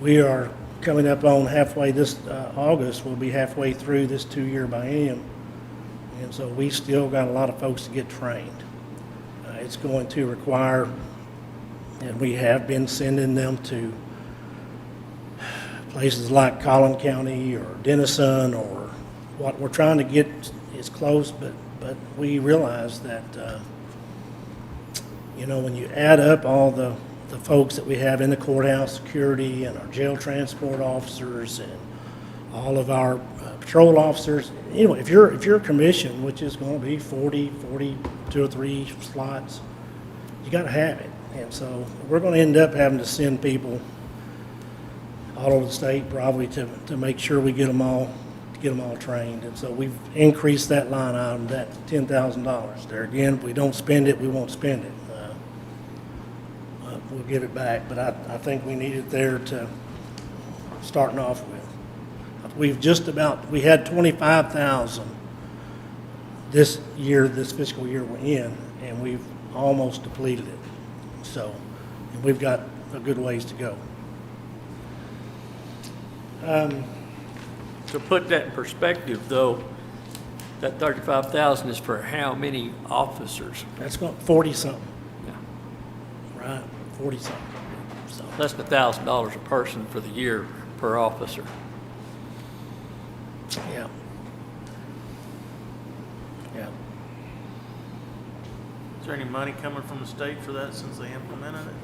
we are coming up on halfway this August, we'll be halfway through this 2-year biennium. And so we still got a lot of folks to get trained. It's going to require, and we have been sending them to places like Collin County or Denison, or what we're trying to get is close, but we realize that, when you add up all the folks that we have in the courthouse, security, and our jail transport officers, and all of our patrol officers, if you're a commission, which is going to be 42 or 3 slots, you got to have it. And so we're going to end up having to send people all over the state probably to make sure we get them all trained. And so we've increased that line item, that $10,000. There again, if we don't spend it, we won't spend it. We'll give it back, but I think we need it there to starting off with. We had 25,000 this year, this fiscal year we're in, and we've almost depleted it. So, and we've got a good ways to go. To put that in perspective, though, that 35,000 is for how many officers? That's going 40-something, Yeah. right? 40-something. So, Less than $1,000 a person for the year per officer. yeah. Yeah. Is there any money coming from the state for that since they implemented it?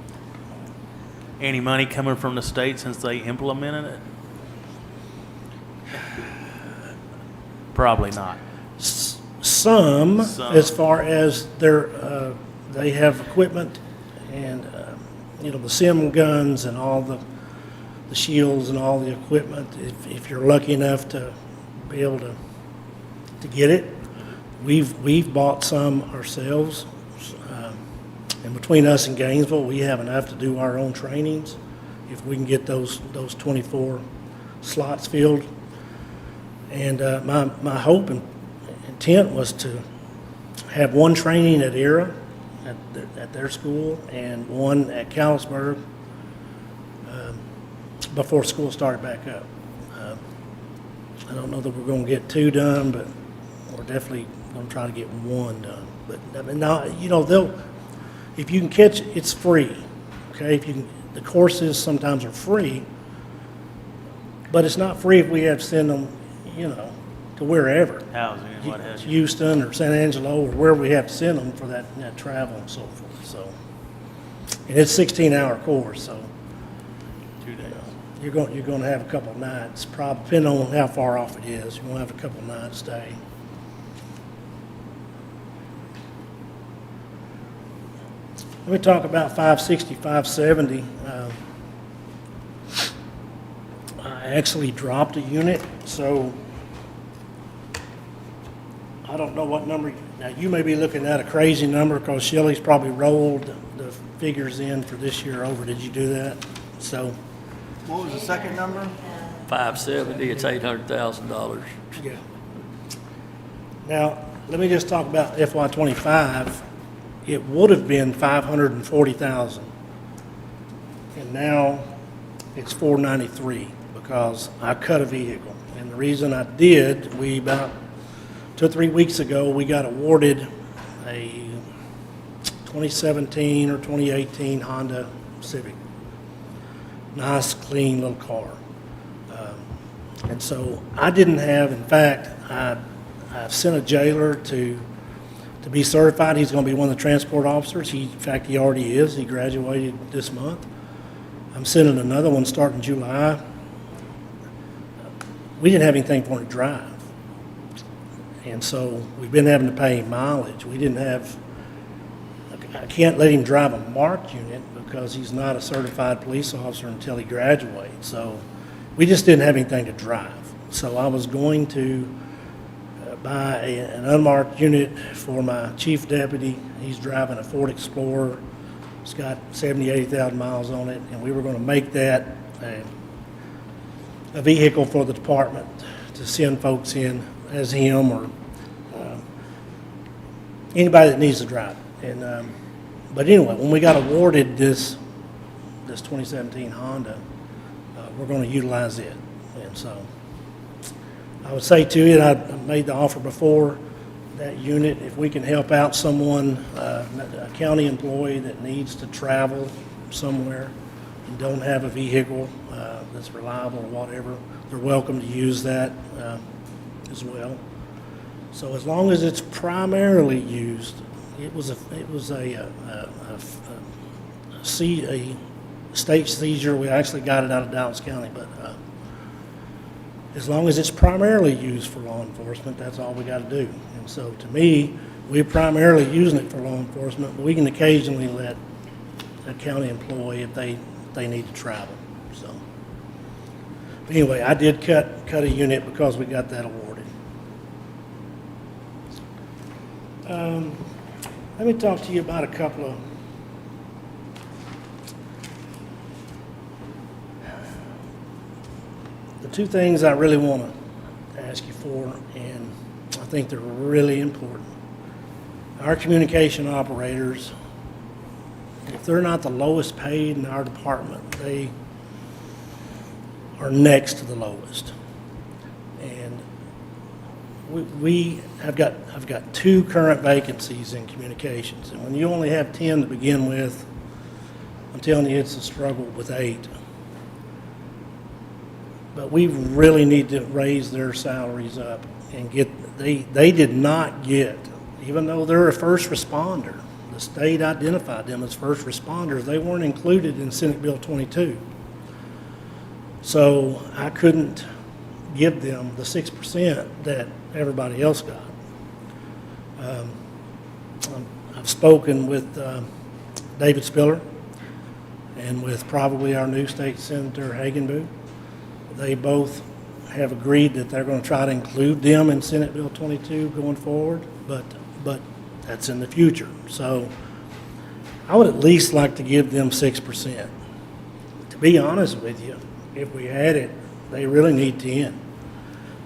Any money coming from the state since they implemented it? Probably not. Some, as far as they have equipment and, the sim guns and all the shields and all the equipment, if you're lucky enough to be able to get it. We've bought some ourselves, and between us and Gainesville, we have enough to do our own trainings if we can get those 24 slots filled. And my hope and intent was to have one training at ERA, at their school, and one at Callisburg before school started back up. I don't know that we're going to get 2 done, but we're definitely going to try to get 1 done. But I mean, now, if you can catch it, it's free. Okay, the courses sometimes are free, but it's not free if we have to send them, to wherever. Housing and what have you. Houston or San Angelo or wherever we have to send them for that travel and so forth. So, and it's 16-hour course, so 2 days. You're going to have a couple of nights, probably, depending on how far off it is, you're going to have a couple of nights stay. Let me talk about 560, 570. I actually dropped a unit, so I don't know what number. Now, you may be looking at a crazy number because Shelley's probably rolled the figures in for this year over. Did you do that? So, What was the second number? 570, it's $800,000. yeah. Now, let me just talk about FY '25. It would have been 540,000. And now it's 493 because I cut a vehicle. And the reason I did, about 2 or 3 weeks ago, we got awarded a 2017 or 2018 Honda Civic. Nice, clean little car. And so I didn't have, in fact, I sent a jailer to be certified. He's going to be one of the transport officers. In fact, he already is. He graduated this month. I'm sending another one starting July. We didn't have anything for him to drive. And so we've been having to pay mileage. We didn't have, I can't let him drive a marked unit because he's not a certified police officer until he graduates. So we just didn't have anything to drive. So I was going to buy an unmarked unit for my chief deputy. He's driving a Ford Explorer. It's got 70, 80,000 miles on it, and we were going to make that a vehicle for the department to send folks in as him or anybody that needs to drive it. And but anyway, when we got awarded this 2017 Honda, we're going to utilize it. And so I would say to you, I made the offer before, that unit, if we can help out someone, a county employee that needs to travel somewhere and don't have a vehicle that's reliable or whatever, they're welcome to use that as well. So as long as it's primarily used, it was a state seizure. We actually got it out of Dallas County, but as long as it's primarily used for law enforcement, that's all we got to do. And so to me, we're primarily using it for law enforcement, but we can occasionally let a county employee if they need to travel. So anyway, I did cut a unit because we got that awarded. Let me talk to you about a couple of the two things I really want to ask you for, and I think they're really important. Our communication operators, if they're not the lowest paid in our department, they are next to the lowest. And I've got 2 current vacancies in communications, and when you only have 10 to begin with, I'm telling you, it's a struggle with 8. But we really need to raise their salaries up and they did not get, even though they're a first responder, the state identified them as first responders, they weren't included in Senate Bill 22. So I couldn't give them the 6% that everybody else got. I've spoken with David Spiller and with probably our new state senator Hagenboo. They both have agreed that they're going to try to include them in Senate Bill 22 going forward, but that's in the future. So I would at least like to give them 6%. To be honest with you, if we had it, they really need 10.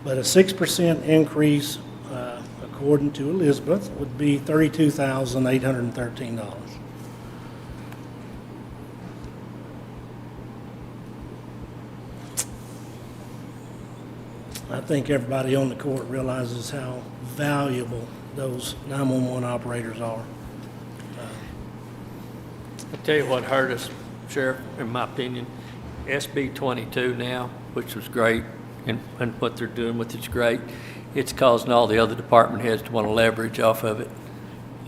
But a 6% increase, according to Elizabeth, would be $32,813. I think everybody on the court realizes how valuable those 911 operators are. I'll tell you what hurt us, Sheriff, in my opinion, SB 22 now, which was great, and what they're doing with it's great. It's causing all the other department heads to want to leverage off of it.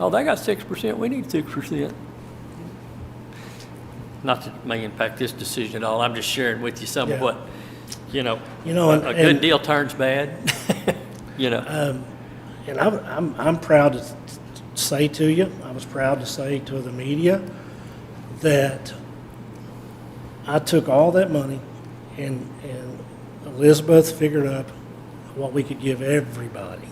Oh, they got 6%, we need 6%. not that it may impact this decision at all, I'm just sharing with you some of Yeah. what, you know, And- a good and- deal turns bad, you know. And I'm proud to say to you, I was proud to say to the media that I took all that money and Elizabeth figured up what we could give everybody,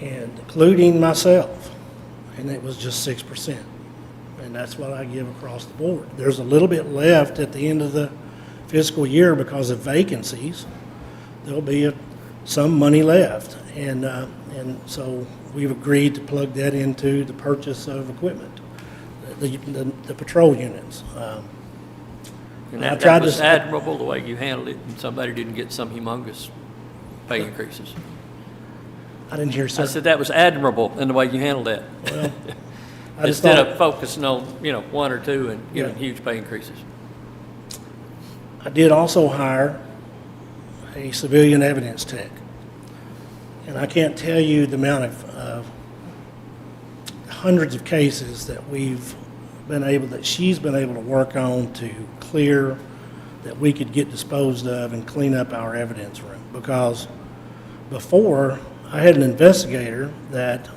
and including myself, and it was just 6%. And that's what I give across the board. There's a little bit left at the end of the fiscal year because of vacancies. There'll be some money left, and so we've agreed to plug that into the purchase of equipment, the patrol units. And I that tried was to- admirable, the way you handled it, and somebody didn't get some humongous pay increases. I didn't hear, I sir. said that was admirable in the way you handled that. Well, I just Instead thought, of focusing on, you know, one or two and giving Yeah. huge pay increases. I did also hire a civilian evidence tech. And I can't tell you the amount of hundreds of cases that she's been able to work on to clear, that we could get disposed of and clean up our evidence room. Because before, I had an investigator that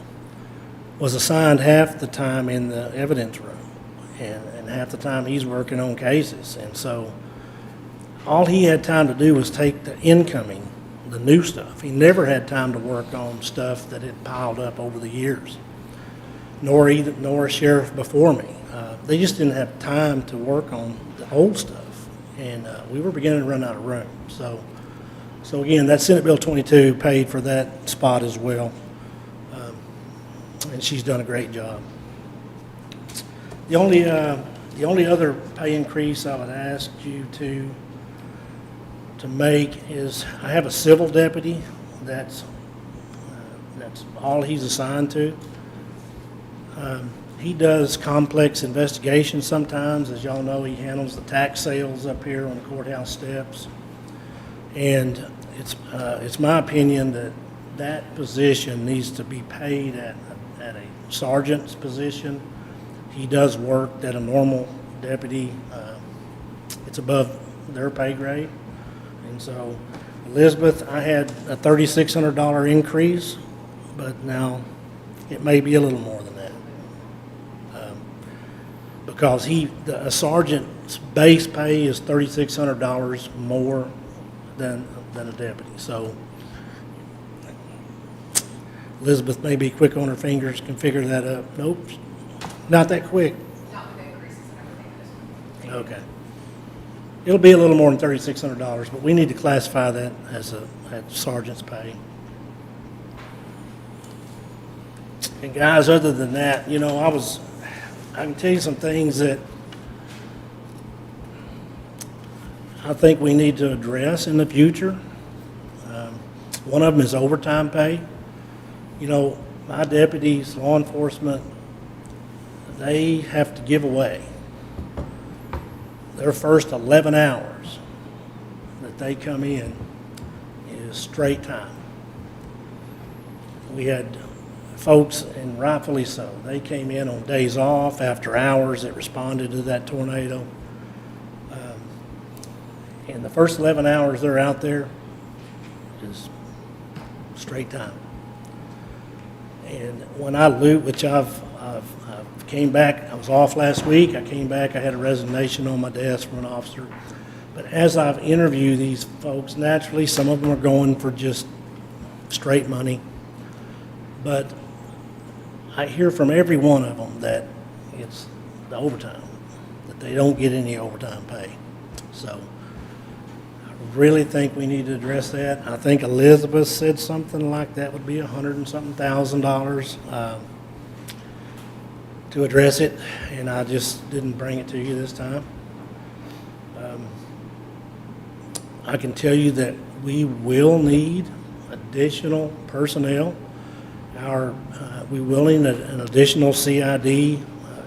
was assigned half the time in the evidence room, and half the time he's working on cases. And so all he had time to do was take the incoming, the new stuff. He never had time to work on stuff that had piled up over the years, nor a sheriff before me. They just didn't have time to work on the old stuff, and we were beginning to run out of room. So again, that Senate Bill 22 paid for that spot as well, and she's done a great job. The only other pay increase I would ask you to make is, I have a civil deputy that's all he's assigned to. He does complex investigations sometimes. As y'all know, he handles the tax sales up here on the courthouse steps. And it's my opinion that that position needs to be paid at a sergeant's position. He does work that a normal deputy, it's above their pay grade. And so Elizabeth, I had a $3,600 increase, but now it may be a little more than that. Because a sergeant's base pay is $3,600 more than a deputy. So Elizabeth may be quick on her fingers, can figure that up. Nope, not that quick. Not with increases and everything, Okay. It'll be a little more than $3,600, but we need to classify that as sergeant's pay. And guys, other than that, you know, I can tell you some things that I think we need to address in the future. One of them is overtime pay. You know, my deputies, law enforcement, they have to give away their first 11 hours that they come in is straight time. We had folks, and rightfully so, they came in on days off, after hours, that responded to that tornado. And the first 11 hours they're out there is straight time. And when I loot, which I've came back, I was off last week, I came back, I had a resignation on my desk from an officer. But as I've interviewed these folks, naturally, some of them are going for just straight money. But I hear from every one of them that it's the overtime, that they don't get any overtime pay. So I really think we need to address that. I think Elizabeth said something like that would be $100 and something thousand to address it, and I just didn't bring it to you this time. I can tell you that we will need additional personnel. We will need an additional CID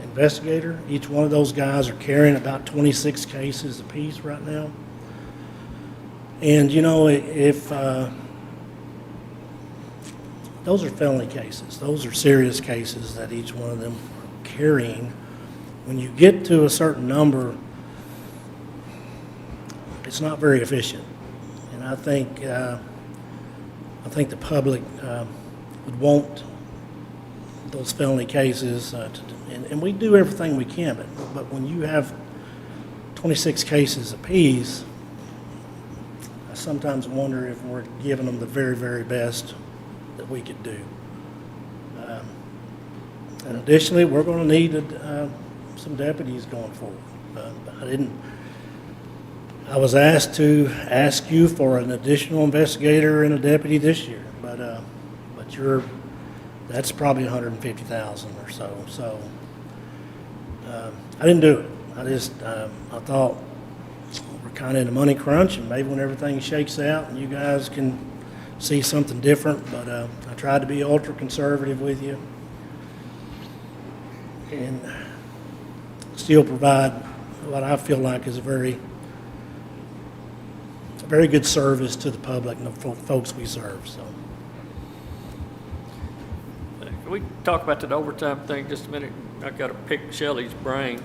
investigator. Each one of those guys are carrying about 26 cases apiece right now. And you know, if those are felony cases, those are serious cases that each one of them are carrying. when you get to a certain number, it's not very efficient. And I think the public would want those felony cases, and we do everything we can, but when you have 26 cases apiece, I sometimes wonder if we're giving them the very, very best that we could do. And additionally, we're going to need some deputies going forward. I was asked to ask you for an additional investigator and a deputy this year, but that's probably 150,000 or so. So I didn't do it. I thought we're kind of in a money crunch, and maybe when everything shakes out and you guys can see something different, but I tried to be ultra conservative with you and still provide what I feel like is a very good service to the public and the folks we serve. So. Can we talk about that overtime thing just a minute? I've got to pick Shelley's brain.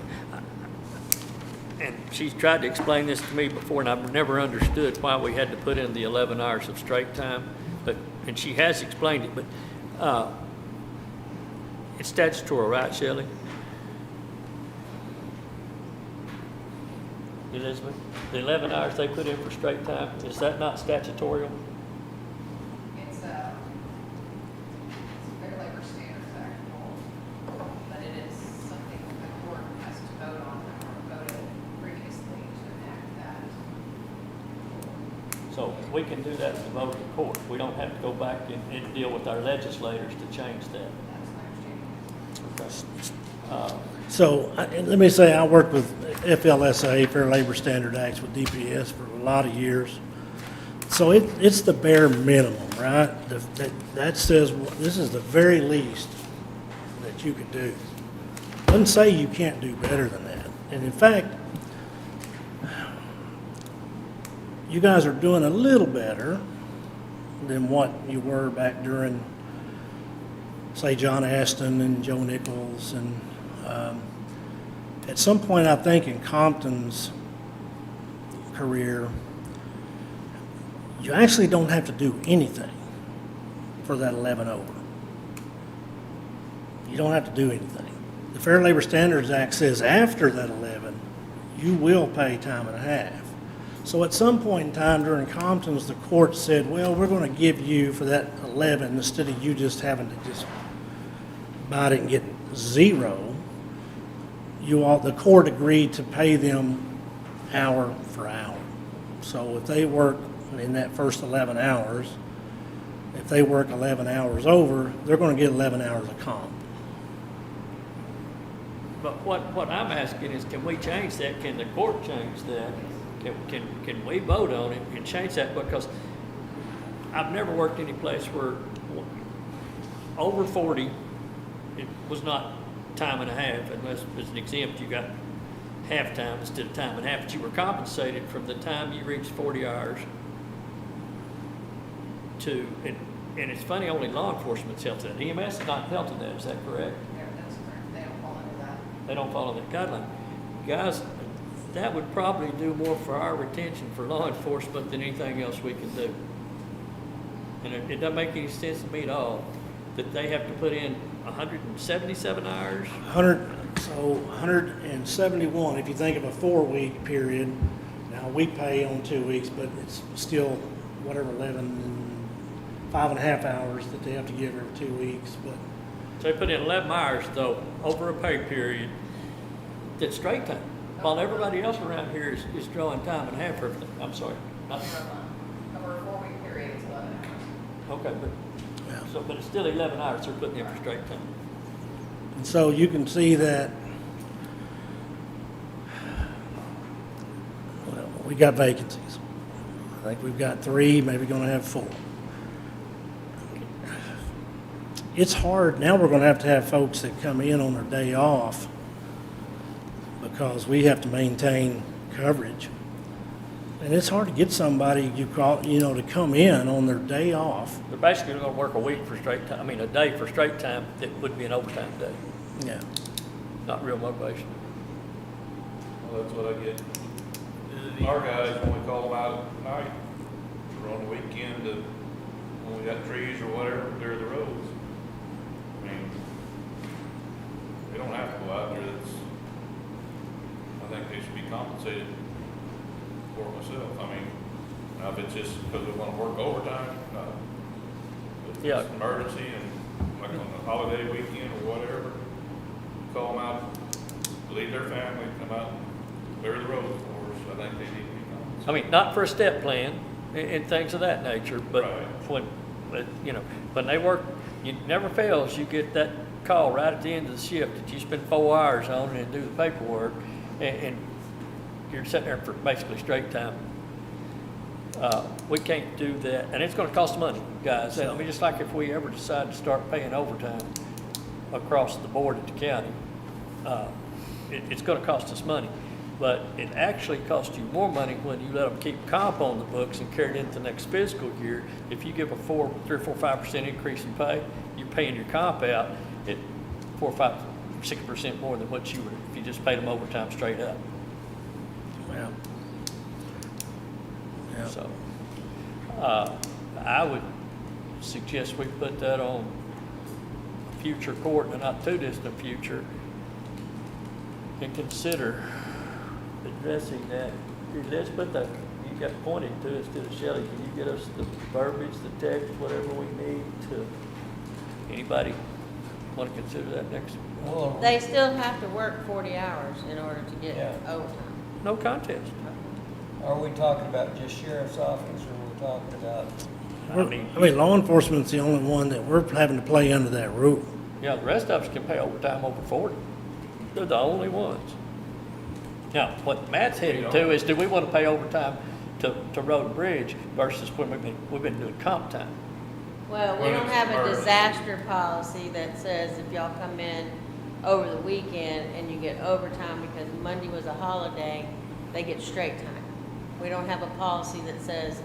And she's tried to explain this to me before, and I've never understood why we had to put in the 11 hours of straight time. And she has explained it, but it's statutory, right, Shelley? Elizabeth, the 11 hours they put in for straight time, is that not statutorial? It's Fair Labor Standards Act rule, but it is something the court has to vote on or voted previously to enact that. So we can do that at the vote of the court. We don't have to go back and deal with our legislators to change that. That's my understanding. So let me say, I worked with FLSA, Fair Labor Standard Acts, with DPS for a lot of years. So it's the bare minimum, right? That says this is the very least that you could do. Doesn't say you can't do better than that. And in fact, you guys are doing a little better than what you were back during, say, John Aston and Joe Nichols. And at some point, I think in Compton's career, you actually don't have to do anything for that 11 over. You don't have to do anything. The Fair Labor Standards Act says after that 11, you will pay time and a half. So at some point in time during Compton's, the court said, well, we're going to give you for that 11, instead of you just having to just bite it and get zero, the court agreed to pay them hour for hour. So if they work in that first 11 hours, if they work 11 hours over, they're going to get 11 hours of comp. But what I'm asking is, can we change that? Can the court change that? Can we vote on it and change that? Because I've never worked any place where over 40, it was not time and a half, unless as an exempt you got half time instead of time and a half, but you were compensated from the time you reached 40 hours to, and it's funny, only law enforcement's held to that. EMS is not held to that, is that correct? That's correct. They don't fall under that. They don't follow that guideline. Guys, that would probably do more for our retention for law enforcement than anything else we can do. And it doesn't make any sense to me at all that they have to put in 177 hours. 171, if you think of a 4-week period. Now, we pay on 2 weeks, but it's still whatever, 5.5 hours that they have to give every 2 weeks. But So they put in 11 hours, though, over a pay period that's straight time, while everybody else around here is drawing time and a half for everything. I'm sorry. Not, Over a 4-week period, it's 11 hours. okay, but it's still 11 hours they're putting in for straight time. and so you can see that we got vacancies. I think we've got 3, maybe going to have 4. It's hard. Now we're going to have folks that come in on their day off because we have to maintain coverage. And it's hard to get somebody to come in on their day off. They're basically going to work a week for straight time, a day for straight time that would be an overtime day. Yeah. Not real motivation. Well, that's what I get. Our guys, when we call them out at night, or on the weekend, when we got trees or whatever, clear the roads. I mean, they don't have to go out there, I think they should be compensated for it myself. I mean, now if it's just because we want to work overtime, no. If Yeah. it's an emergency and like on a holiday weekend or whatever, call them out, leave their family, come out, clear the roads for us. I think they need to be compensated. I mean, not for a step plan and things of that nature, but Right. when they work, it never fails, you get that call right at the end of the shift that you spend 4 hours on and do the paperwork, and you're sitting there for basically straight time. We can't do that, and it's gonna cost money, guys. I mean, just like if we ever decide to start paying overtime across the board at the county, it's gonna cost us money. But it actually costs you more money when you let them keep comp on the books and carry it into the next fiscal year. If you give a 3 or 4, 5% increase in pay, you're paying your comp out at 4, 5, 6% more than what you would if you just paid them overtime straight up. Yeah. Yeah. So, I would suggest we put that on future court in the not too distant future and consider addressing that. Elizabeth, you got pointed to us, to Shelley, can you get us the verbiage, the text, whatever we need to, anybody want to consider that next? Well, They still have to work 40 hours in order to get Yeah. overtime. No contest. are we talking about just sheriff's office, or are we talking about? I I mean, mean, law enforcement's the only one that we're having to play under that rule. yeah, the rest of us can pay overtime over 40. They're the only ones. Now, what Matt's heading to is, do we want to pay overtime to road and bridge versus when we've been doing comp time? Well, we When don't it's have a emergency. disaster policy that says if y'all come in over the weekend and you get overtime because Monday was a holiday, they get straight time. We don't have a policy that says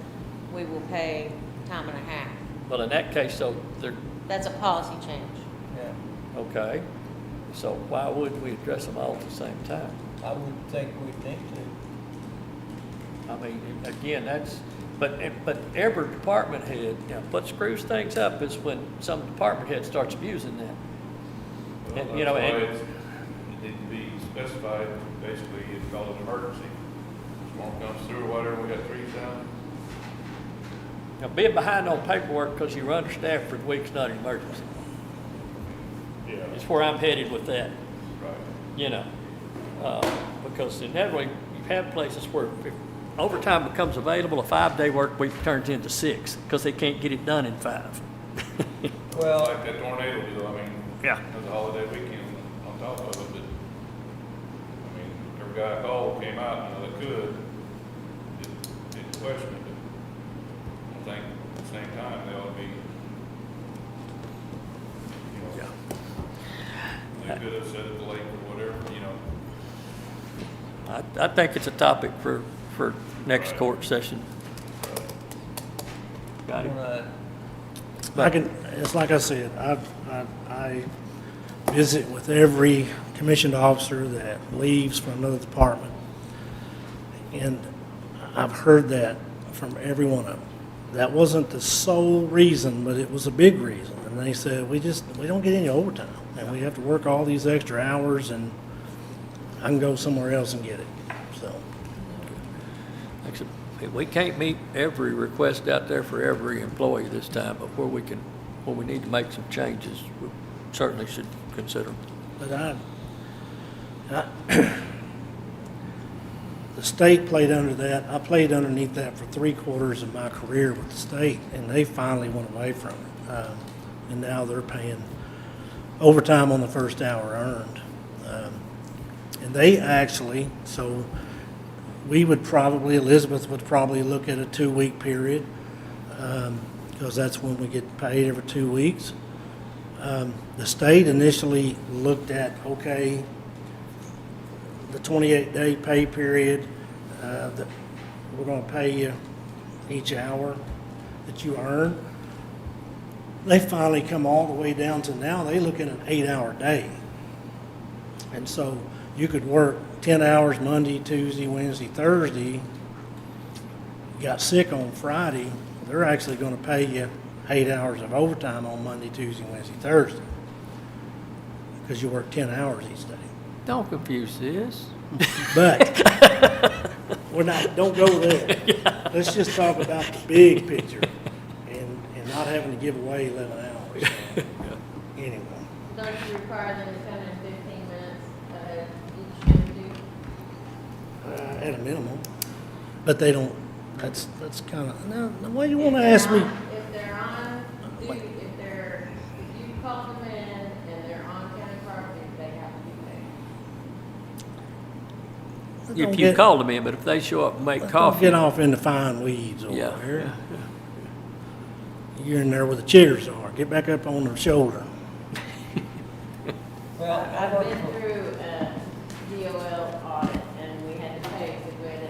we will pay time and a half. Well, in that case, so they're, That's a policy change. Yeah, okay, so why wouldn't we address them all at the same time? I would think we'd need to. I mean, again, but every department head, what screws things up is when some department head starts abusing that. Well, And, you know, that's why and- it needs to be specified, basically, it's called an emergency. Storm comes through or whatever, we got trees down. Now, being behind on paperwork because you're understaffed for the week's not an emergency. Yeah. It's where I'm headed with that. Right. You know, because inevitably you have places where if overtime becomes available, a 5-day work week turns into 6 because they can't get it done in 5. Well, Like that tornado deal, I mean, Yeah. there's a holiday weekend on top of it, but, I mean, every guy I called came out, you know, that could, didn't question it, but I think at the same time, they ought to be, you know, they could have said it late or whatever, you know. I think it's a topic for next court session. Got it? I can, it's like I said, I visit with every commissioned officer that leaves from another department. And I've heard that from every one of them. That wasn't the sole reason, but it was a big reason. And they said, we don't get any overtime. And we have to work all these extra hours and I can go somewhere else and get it, so. Like I said, we can't meet every request out there for every employee this time, but where we need to make some changes, we certainly should consider them. But the state played under that. I played underneath that for 3/4 of my career with the state, and they finally went away from it. And now they're paying overtime on the first hour earned. And they actually, so we would probably, Elizabeth would probably look at a 2-week period, because that's when we get paid every 2 weeks. The state initially looked at, okay, the 28-day pay period, that we're going to pay you each hour that you earn. They finally come all the way down to now, they look at an 8-hour day. And so you could work 10 hours Monday, Tuesday, Wednesday, Thursday, got sick on Friday, they're actually going to pay you 8 hours of overtime on Monday, Tuesday, Wednesday, Thursday, because you work 10 hours each day. Don't confuse this. But don't go there. Let's just talk about the big picture and not having to give away 11 hours. Anyway, Don't you require them to come in 15 minutes ahead each shift due? at a minimum, but they don't, that's kind of, no, why you want to ask me? If they're on duty, if you call them in and they're on county property, they have to be paid. Don't If you get- call them in, but if they show up and make Don't coffee. get off in the fine weeds over Yeah, there. You're in there where the chiggers are. Get back up on the shoulder. Well, I've been through a DOL audit, and we had to pay, because we had a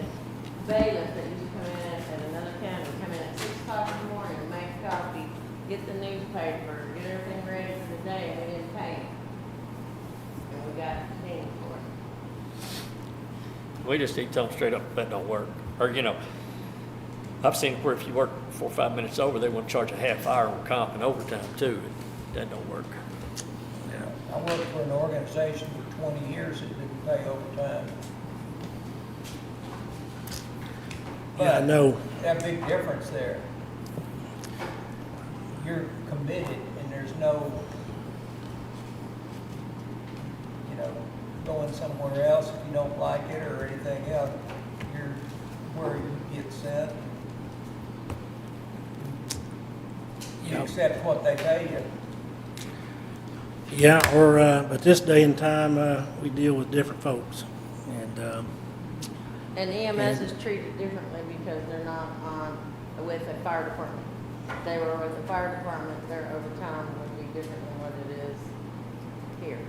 bailiff that used to come in at another county, come in at 6 o'clock in the morning, make coffee, get the newspaper, get everything ready for the day, and we didn't pay him. And we got dinged for it. We just need to tell them straight up, that don't work. Or, I've seen where if you work 4 or 5 minutes over, they want to charge a half hour on comp and overtime too. That don't work. I worked for an organization for 20 years that didn't pay overtime. Yeah, I But know. that big difference there. You're committed and there's no, going somewhere else if you don't like it or anything else. You're where you get sent. You Yeah. accept what they pay you. Yeah, but this day and time, we deal with different folks. And, And EMS is treated differently because they're not with a fire department. If they were with the fire department, their overtime would be different than what it is here.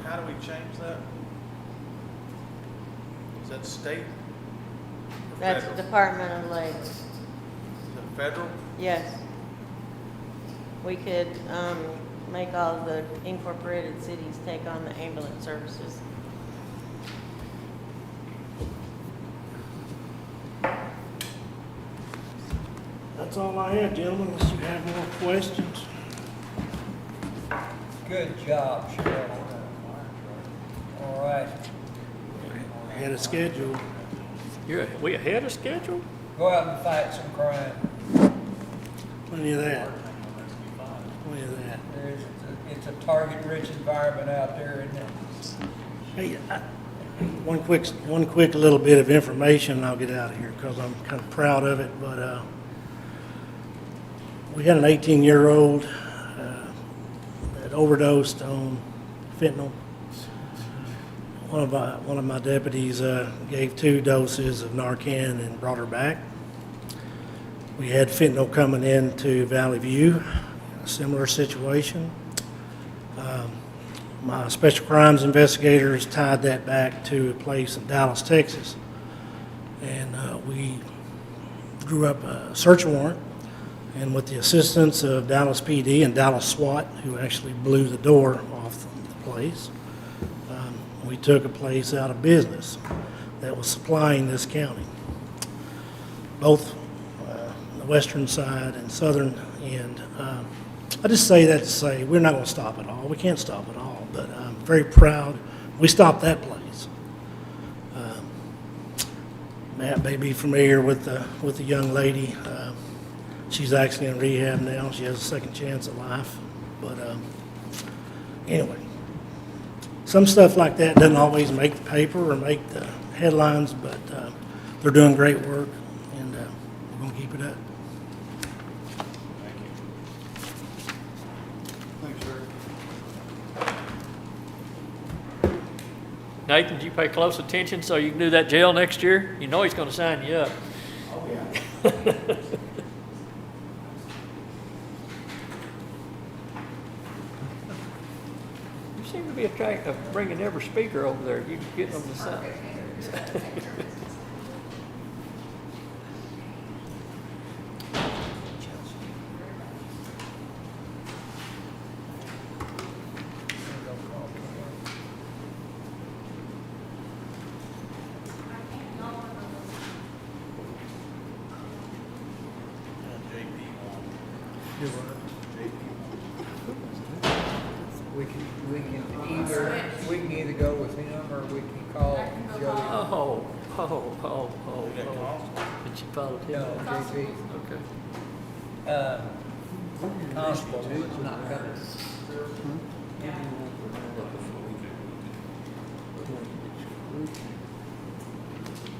How do we change that? Is that state? or That's federal? Department of Labor. Is it federal? Yes. We could make all the incorporated cities take on the ambulance services. that's all I have, gentlemen, unless you have more questions. Good job, Sheriff. All right. Had a schedule. We ahead of schedule? Go out and fight some crime. Plenty of that. Plenty of that. It's a target-rich environment out there, isn't it? Hey, one quick little bit of information, and I'll get out of here because I'm kind of proud of it. But we had an 18-year-old that overdosed on fentanyl. One of my deputies gave 2 doses of Narcan and brought her back. We had fentanyl coming into Valley View, a similar situation. My special crimes investigators tied that back to a place in Dallas, Texas. And we drew up a search warrant, and with the assistance of Dallas PD and Dallas SWAT, who actually blew the door off the place, we took a place out of business that was supplying this county. Both the western side and southern end. I just say that to say we're not going to stop it all. We can't stop it all, but I'm very proud we stopped that place. Matt may be familiar with the young lady. She's actually in rehab now. She has a second chance at life. But anyway, some stuff like that doesn't always make the paper or make the headlines, but they're doing great work, and we're going to keep it up. Thanks, sir. Nathan, did you pay close attention so you can do that jail next year? You know he's going to sign you up. Oh, yeah. You seem to be attracted of bringing every speaker over there. You getting them to sign. we can either go with him or we can call Jody. Oh. Did you follow him? No, JP. Okay. Constable is not coming.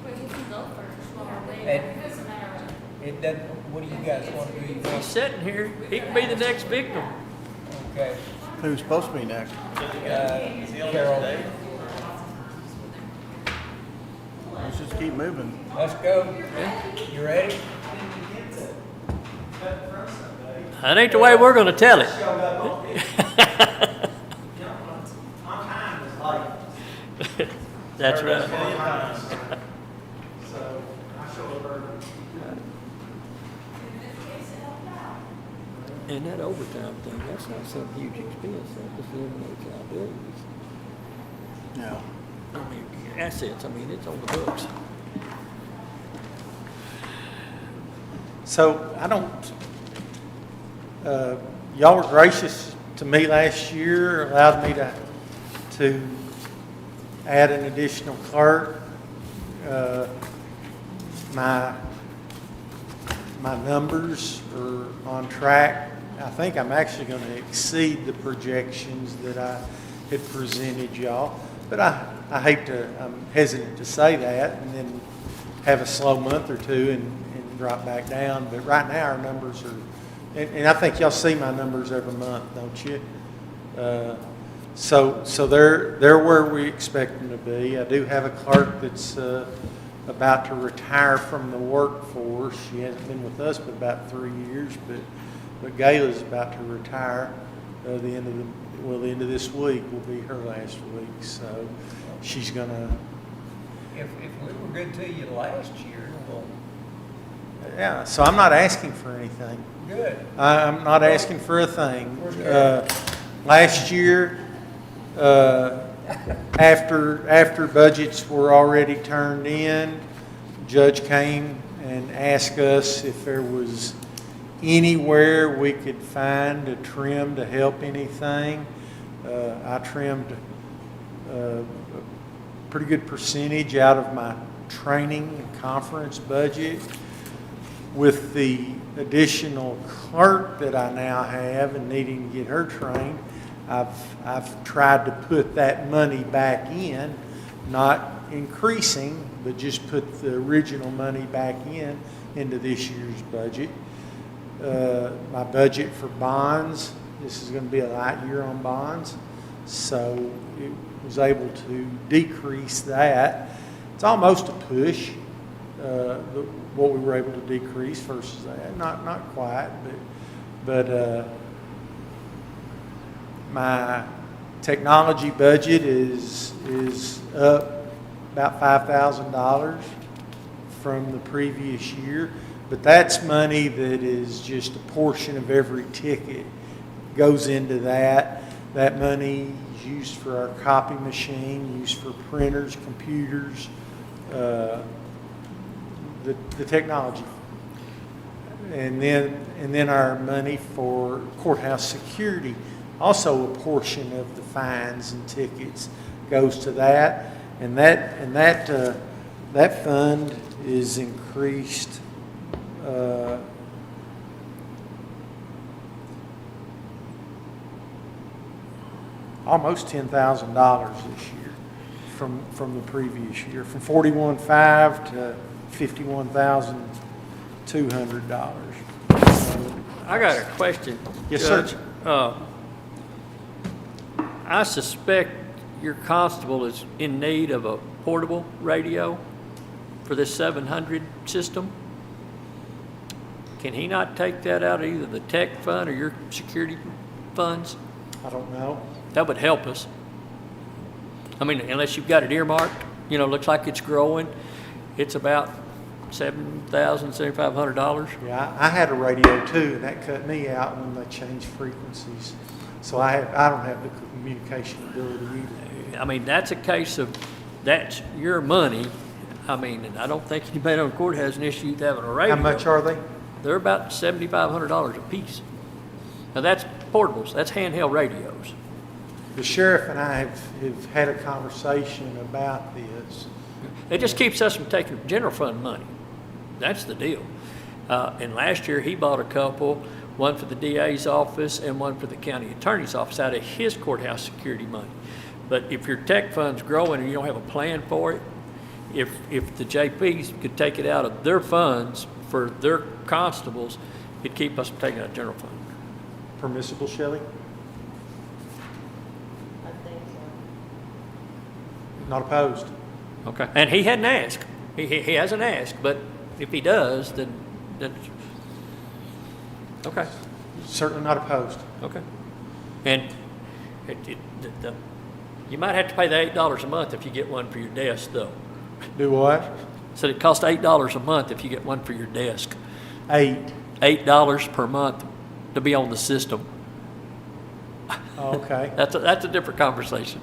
But you can go first, or later, And- it doesn't matter. It doesn't, what do you guys want to do? You He's want- sitting here, he can be the next victim. Okay. Who's supposed to be next? Carol, Let's just keep moving. let's go. You ready? That ain't the way we're gonna tell it. That's right. And that overtime thing, that's not some huge expense, that just eliminates liabilities. Yeah. I mean, assets, I mean, it's on the books. So I don't, y'all were gracious to me last year, allowed me to add an additional clerk. My numbers are on track. I think I'm actually going to exceed the projections that I had presented y'all. But I'm hesitant to say that and then have a slow month or two and drop back down. But right now our numbers are, and I think y'all see my numbers every month, don't you? So they're where we expect them to be. I do have a clerk that's about to retire from the workforce. She hasn't been with us but about 3 years, but Gayla's about to retire. The end of this week will be her last week. So she's gonna. If we were good to you last year, well, Yeah. So I'm not asking for anything. good. I'm not asking for a thing. Last year, after budgets were already turned in, Judge came and asked us if there was anywhere we could find a trim to help anything. I trimmed a pretty good percentage out of my training and conference budget. With the additional clerk that I now have and needing to get her trained, I've tried to put that money back in, not increasing, but just put the original money back into this year's budget. My budget for bonds, this is going to be a light year on bonds, so it was able to decrease that. It's almost a push, what we were able to decrease versus that. Not quite, but my technology budget is up about $5,000 from the previous year, but that's money that is just a portion of every ticket goes into that. That money is used for our copy machine, used for printers, computers, the technology. And then our money for courthouse security, also a portion of the fines and tickets goes to that. And that fund is increased almost $10,000 this year from the previous year, from $41,500 to $51,200. I got a question. Yes, sir. Judge. I suspect your constable is in need of a portable radio for this 700 system. Can he not take that out of either the tech fund or your security funds? I don't know. That would help us. I mean, unless you've got it earmarked, looks like it's growing. It's about $7,000, $7,500. Yeah, I had a radio too, and that cut me out when they changed frequencies. So I don't have the communication ability either. I mean, that's a case of, that's your money. I mean, and I don't think anybody on the court has an issue with having a radio. How much are they? They're about $7,500 a piece. Now, that's portables, that's handheld radios. the sheriff and I have had a conversation about this. It just keeps us from taking general fund money. That's the deal. And last year, he bought a couple, one for the DA's office and one for the county attorney's office out of his courthouse security money. But if your tech fund's growing and you don't have a plan for it, if the JPs could take it out of their funds for their constables, it'd keep us from taking it out of general fund. Permissible, Shelley? I think so. Not opposed? Okay. And he hadn't asked. He hasn't asked, but if he does, then okay. Certainly not opposed. Okay. And you might have to pay the $8 a month if you get one for your desk, though. Do what? So it costs $8 a month if you get one for your desk. 8. $8 per month to be on the system. Oh, okay. That's a different conversation.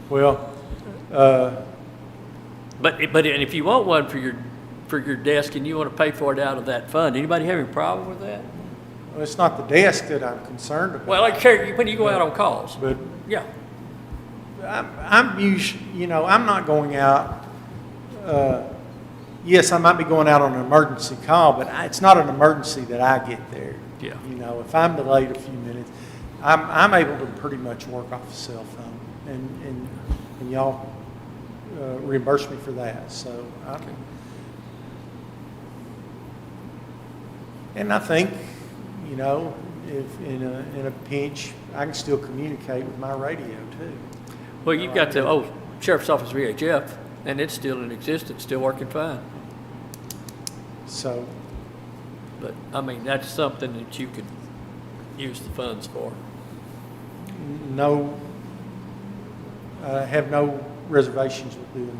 Well, But if you want one for your desk and you want to pay for it out of that fund, anybody have any problem with that? it's not the desk that I'm concerned about. Well, I care when you go out on calls. But Yeah. I'm not going out, yes, I might be going out on an emergency call, but it's not an emergency that I get there. Yeah. If I'm delayed a few minutes, I'm able to pretty much work off a cell phone, and y'all reimburse me for that, so. And I think, if in a pinch, I can still communicate with my radio too. Well, you've got the Sheriff's Office VHF, and it's still in existence, still working fine. So, But, I mean, that's something that you could use the funds for. no, I have no reservations with doing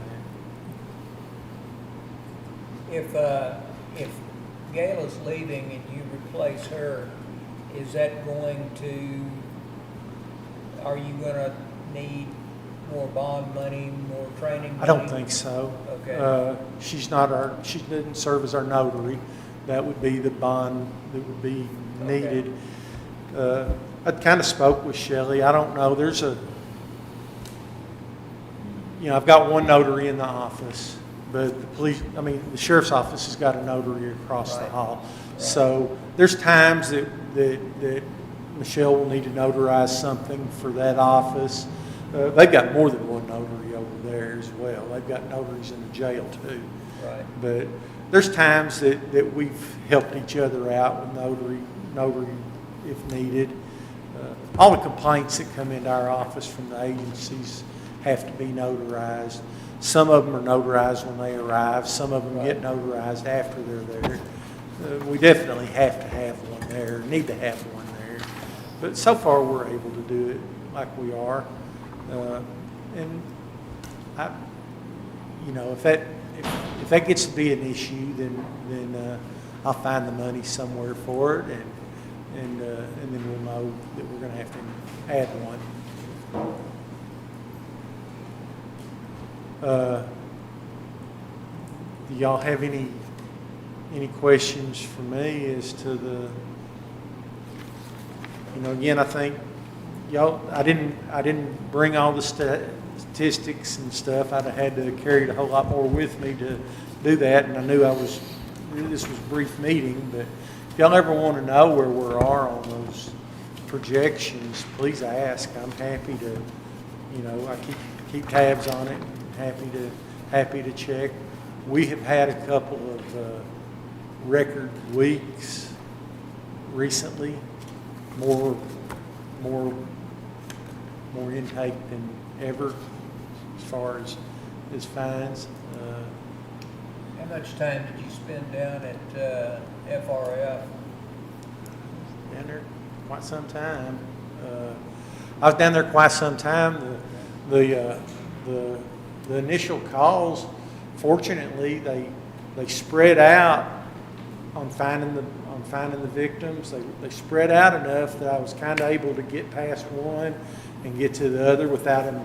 that. If Gail is leaving and you replace her, is that going to, are you gonna need more bond money, more training money? I don't think so. Okay. She didn't serve as our notary. That would be the bond that would be needed. I kind of spoke with Shelley. I don't know. I've got one notary in the office, but the sheriff's office has got a notary across the hall. Right. So there's times that Michelle will need to notarize something for that office. They've got more than one notary over there as well. They've got notaries in the jail too. Right. But there's times that we've helped each other out with notary if needed. All the complaints that come into our office from the agencies have to be notarized. Some of them are notarized when they arrive. Some of them get notarized after they're there. We definitely have to have one there, need to have one there. But so far, we're able to do it like we are. And if that gets to be an issue, then I'll find the money somewhere for it, and then we'll know that we're going to have to add one. Do y'all have any questions for me as to the? Again, I think y'all. I didn't bring all the statistics and stuff. I'd have had to carry a whole lot more with me to do that, and I knew this was a brief meeting, but if y'all ever want to know where we are on those projections, please ask. I'm happy to, I keep tabs on it. And happy to check. We have had a couple of record weeks recently, more intake than ever as far as fines. How much time did you spend down at FRF? Down there quite some time. I was down there quite some time. The initial calls, fortunately, they spread out on finding the victims. They spread out enough that I was kind of able to get past one and get to the other without them,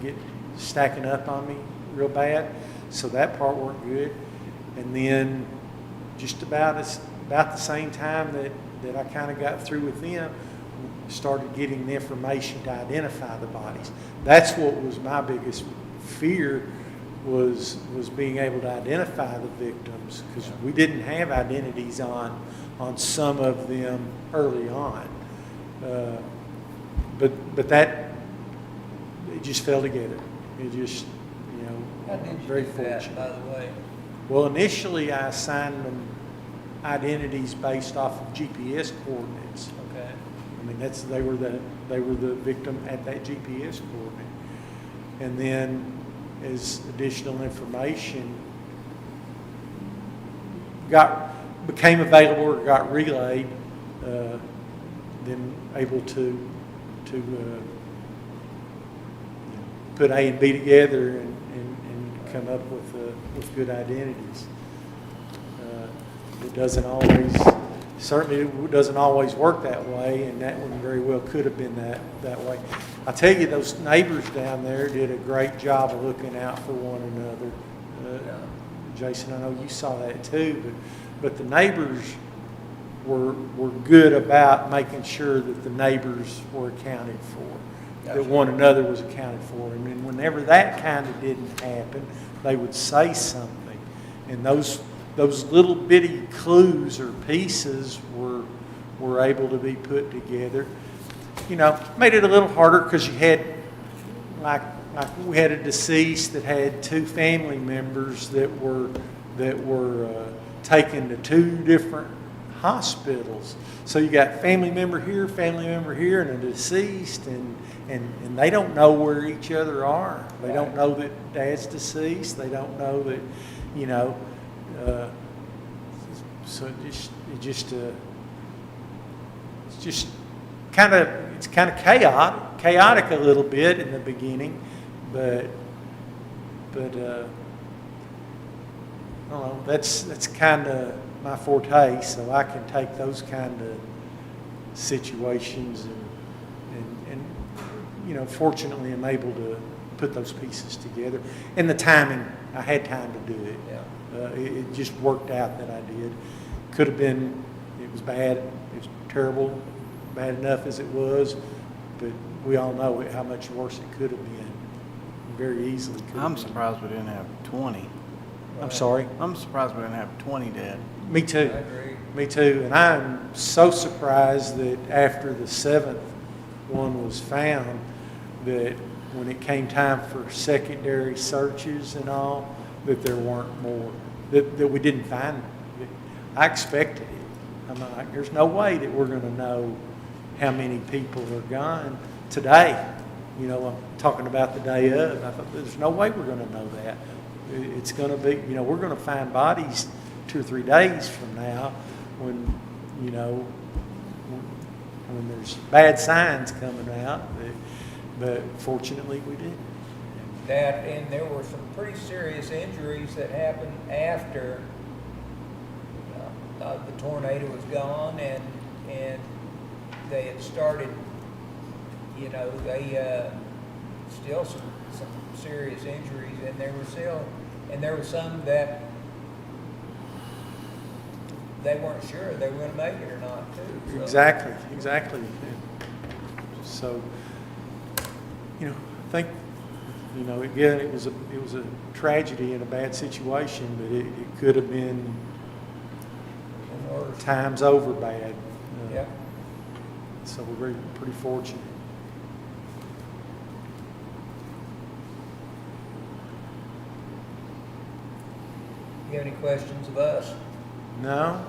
get stacking up on me real bad. So that part worked good. And then just about the same time that I kind of got through with them, started getting the information to identify the bodies. That's what was my biggest fear, was being able to identify the victims, because we didn't have identities on some of them early on. But that, it just fell together. It just, How did you very do that, fortunate. by the way? Well, initially I assigned them identities based off of GPS coordinates. Okay. I mean, they were the victim at that GPS coordinate. And then as additional information became available or got relayed, then able to put A and B together and come up with good identities. It doesn't always, certainly it doesn't always work that way, and that one very well could have been that way. I tell you, those neighbors down there did a great job of looking out for one another. Jason, I know you saw that too, but the neighbors were good about making sure that the neighbors were accounted for, that one another was accounted for. And then whenever that kind of didn't happen, they would say something. And those little bitty clues or pieces were able to be put together. Made it a little harder because you had, like we had a deceased that had two family members that were taken to two different hospitals. So you got family member here, and a deceased, and they don't know where each other are. They don't know that Dad's deceased. They don't know that, so it's just kind of chaotic a little bit in the beginning, but I don't know, that's kind of my forte, so I can take those kind of situations and fortunately I'm able to put those pieces together. And the timing, I had time to do it. Yeah. It just worked out that I did. Could have been, it was bad, it was terrible, bad enough as it was, but we all know how much worse it could have been. Very easily could have I'm been. surprised we didn't have 20. I'm sorry. I'm surprised we didn't have 20 dead. Me too. I agree. Me too. And I'm so surprised that after the seventh one was found, that when it came time for secondary searches and all, that there weren't more, that we didn't find it. I expected it. I'm like, there's no way that we're going to know how many people are gone today. I'm talking about the day of. I thought, there's no way we're going to know that. It's going to be, we're going to find bodies 2 or 3 days from now when, when there's bad signs coming out. But fortunately, we did. And there were some pretty serious injuries that happened after the tornado was gone, and they had started, they still some serious injuries, and there were some that they weren't sure they were going to make it or not too. So. Exactly. So, I think, again, it was a tragedy and a bad situation, but it could have been times over bad. Yeah. So we're pretty fortunate. You have any questions of us? No,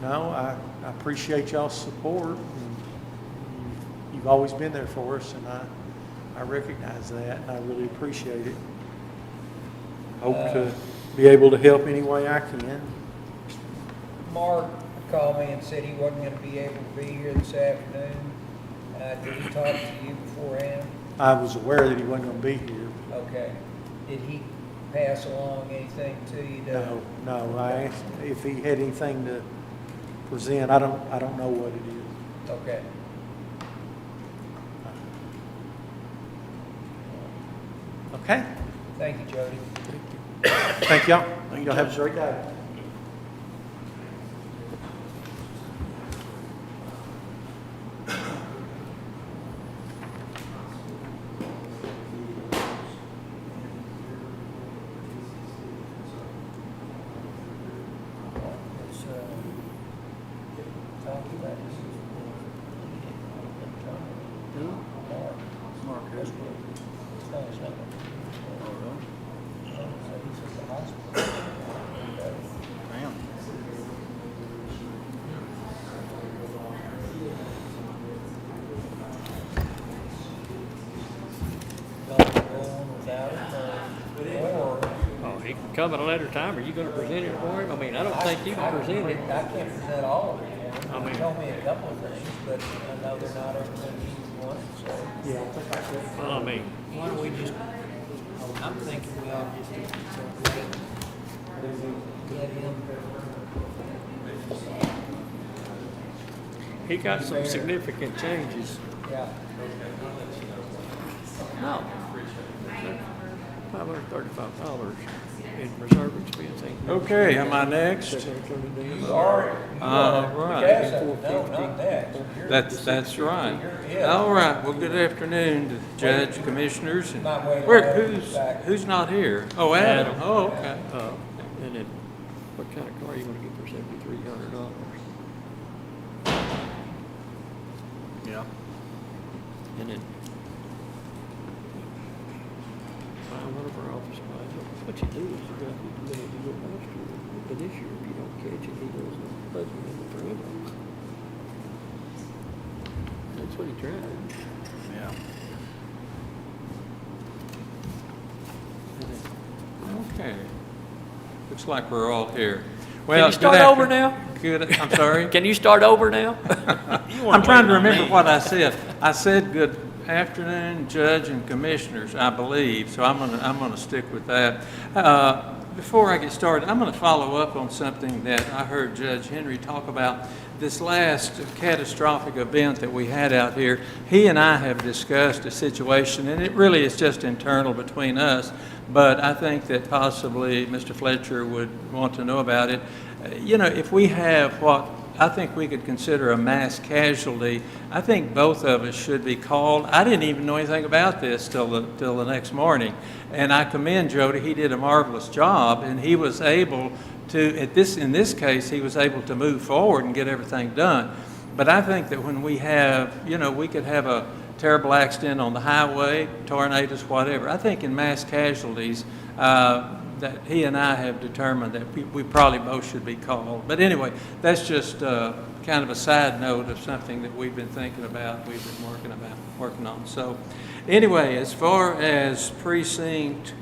I appreciate y'all's support. You've always been there for us, and I recognize that, and I really appreciate it. Hope to be able to help any way I can. Mark called me and said he wasn't going to be able to be here this afternoon. Did he talk to you beforehand? I was aware that he wasn't going to be here. Okay. Did he pass along anything to you? No. I asked if he had anything to present. I don't know what it is. Okay. Okay. Thank you, Jody. Thank y'all. Y'all have a great day. hospital. No, it's not. No, he's at the hospital. Damn. Y'all go on without him, or Oh, he can come at a later time. Are you gonna present it for him? I mean, I don't think you can present it. I can't present all of it. I mean- He told me a couple of things, but I know they're not everything he wants, so. Yeah. Well, I mean, Why don't we just, I'm thinking we ought to just get him. he got some significant changes. Yeah. No. $535 in reserve expense. ain't- Okay, am I next? You are. Right. Yes, no, not that. That's right. You're it. All right, well, good afternoon to Judge, Commissioners, and Might wait where, till Adam's back. who's not here? Oh, Adam, Adam. oh, okay. And then, what kind of car are you gonna get for $7,300? Yeah. And then, find one of our office supplies. What you do is you got to do it last year, but this year, if you don't catch it, he goes and puts it in the perimeter. That's what he tried. Yeah. Okay. Looks like we're all here. Can you start over now? Good, I'm sorry? Can you start over now? I'm trying to remember what I said. I said good afternoon, Judge and Commissioners, I believe, so I'm gonna stick with that. Before I get started, I'm gonna follow up on something that I heard Judge Henry talk about. This last catastrophic event that we had out here, he and I have discussed a situation, and it really is just internal between us, but I think that possibly Mr. Fletcher would want to know about it. You know, if we have what I think we could consider a mass casualty, I think both of us should be called. I didn't even know anything about this till the next morning, and I commend Jody. He did a marvelous job, and he was able to, in this case, he was able to move forward and get everything done. But I think that when we have, you know, we could have a terrible accident on the highway, tornadoes, whatever. I think in mass casualties, that he and I have determined that we probably both should be called. But anyway, that's just kind of a side note of something that we've been thinking about, we've been working on. So anyway, as far as Precinct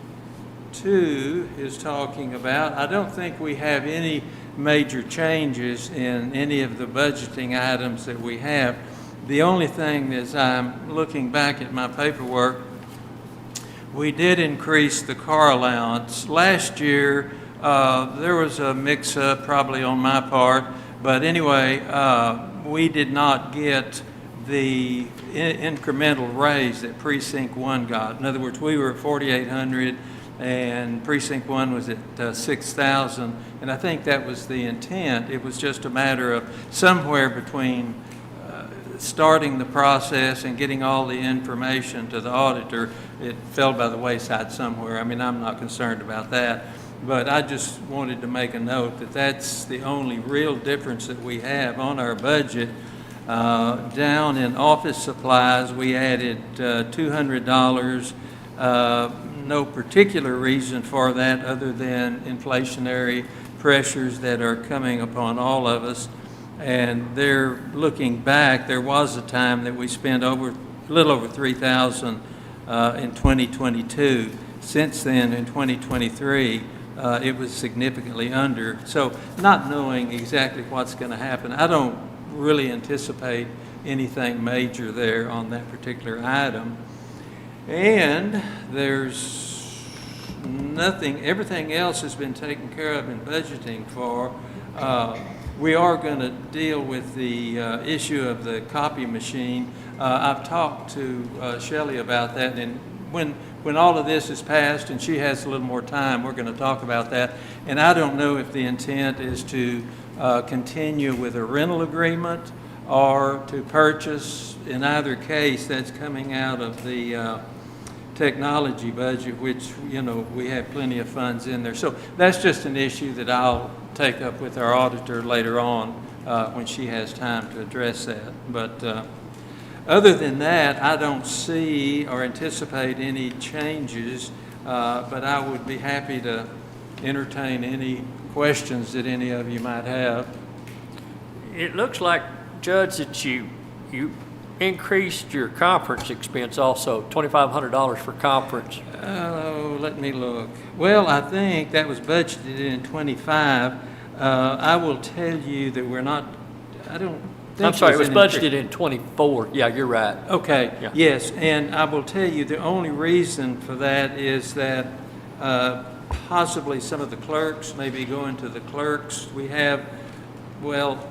2 is talking about, I don't think we have any major changes in any of the budgeting items that we have. The only thing is, I'm looking back at my paperwork, we did increase the car allowance. Last year, there was a mix-up probably on my part, but anyway, we did not get the incremental raise that Precinct 1 got. In other words, we were at 4,800 and Precinct 1 was at 6,000, and I think that was the intent. It was just a matter of somewhere between starting the process and getting all the information to the auditor, it fell by the wayside somewhere. I mean, I'm not concerned about that, but I just wanted to make a note that that's the only real difference that we have on our budget. Down in office supplies, we added $200. No particular reason for that other than inflationary pressures that are coming upon all of us. And they're looking back, there was a time that we spent a little over $3,000 in 2022. Since then, in 2023, it was significantly under. So not knowing exactly what's going to happen, I don't really anticipate anything major there on that particular item. And there's nothing, everything else has been taken care of in budgeting for. We are going to deal with the issue of the copy machine. I've talked to Shelley about that, and when all of this is passed and she has a little more time, we're going to talk about that. And I don't know if the intent is to continue with a rental agreement or to purchase. In either case, that's coming out of the technology budget, which, you know, we have plenty of funds in there. So that's just an issue that I'll take up with our auditor later on when she has time to address that. But Other than that, I don't see or anticipate any changes, but I would be happy to entertain any questions that any of you might have. It looks like, Judge, that you increased your conference expense also, $2,500 for conference. Oh, let me look. Well, I think that was budgeted in 25. I will tell you that we're not, I don't think. I'm sorry, it was an budgeted in 24. Yeah, you're right. Okay, Yeah. yes, and I will tell you, the only reason for that is that possibly some of the clerks may be going to the clerks. We have, well,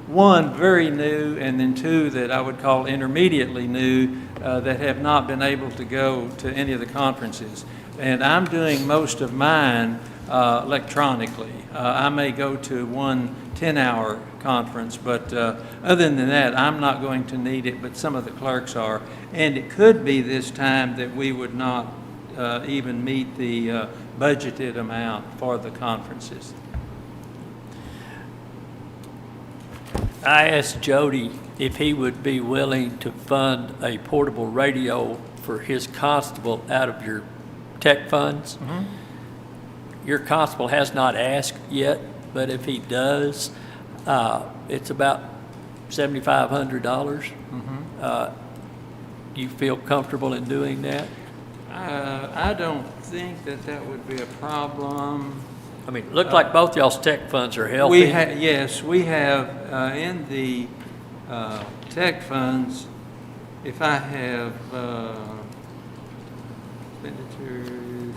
one very new, and then two that I would call intermediately new, that have not been able to go to any of the conferences. And I'm doing most of mine electronically. I may go to one 10-hour conference, but other than that, I'm not going to need it, but some of the clerks are. And it could be this time that we would not even meet the budgeted amount for the conferences. I asked Jody if he would be willing to fund a portable radio for his constable out of your tech funds. Mm-hmm. Your constable has not asked yet, but if he does, it's about $7,500. Mm-hmm. You feel comfortable in doing that? I don't think that would be a problem. I mean, it looked like both y'all's tech funds are healthy. Yes, we have in the tech funds, if I have expenditures,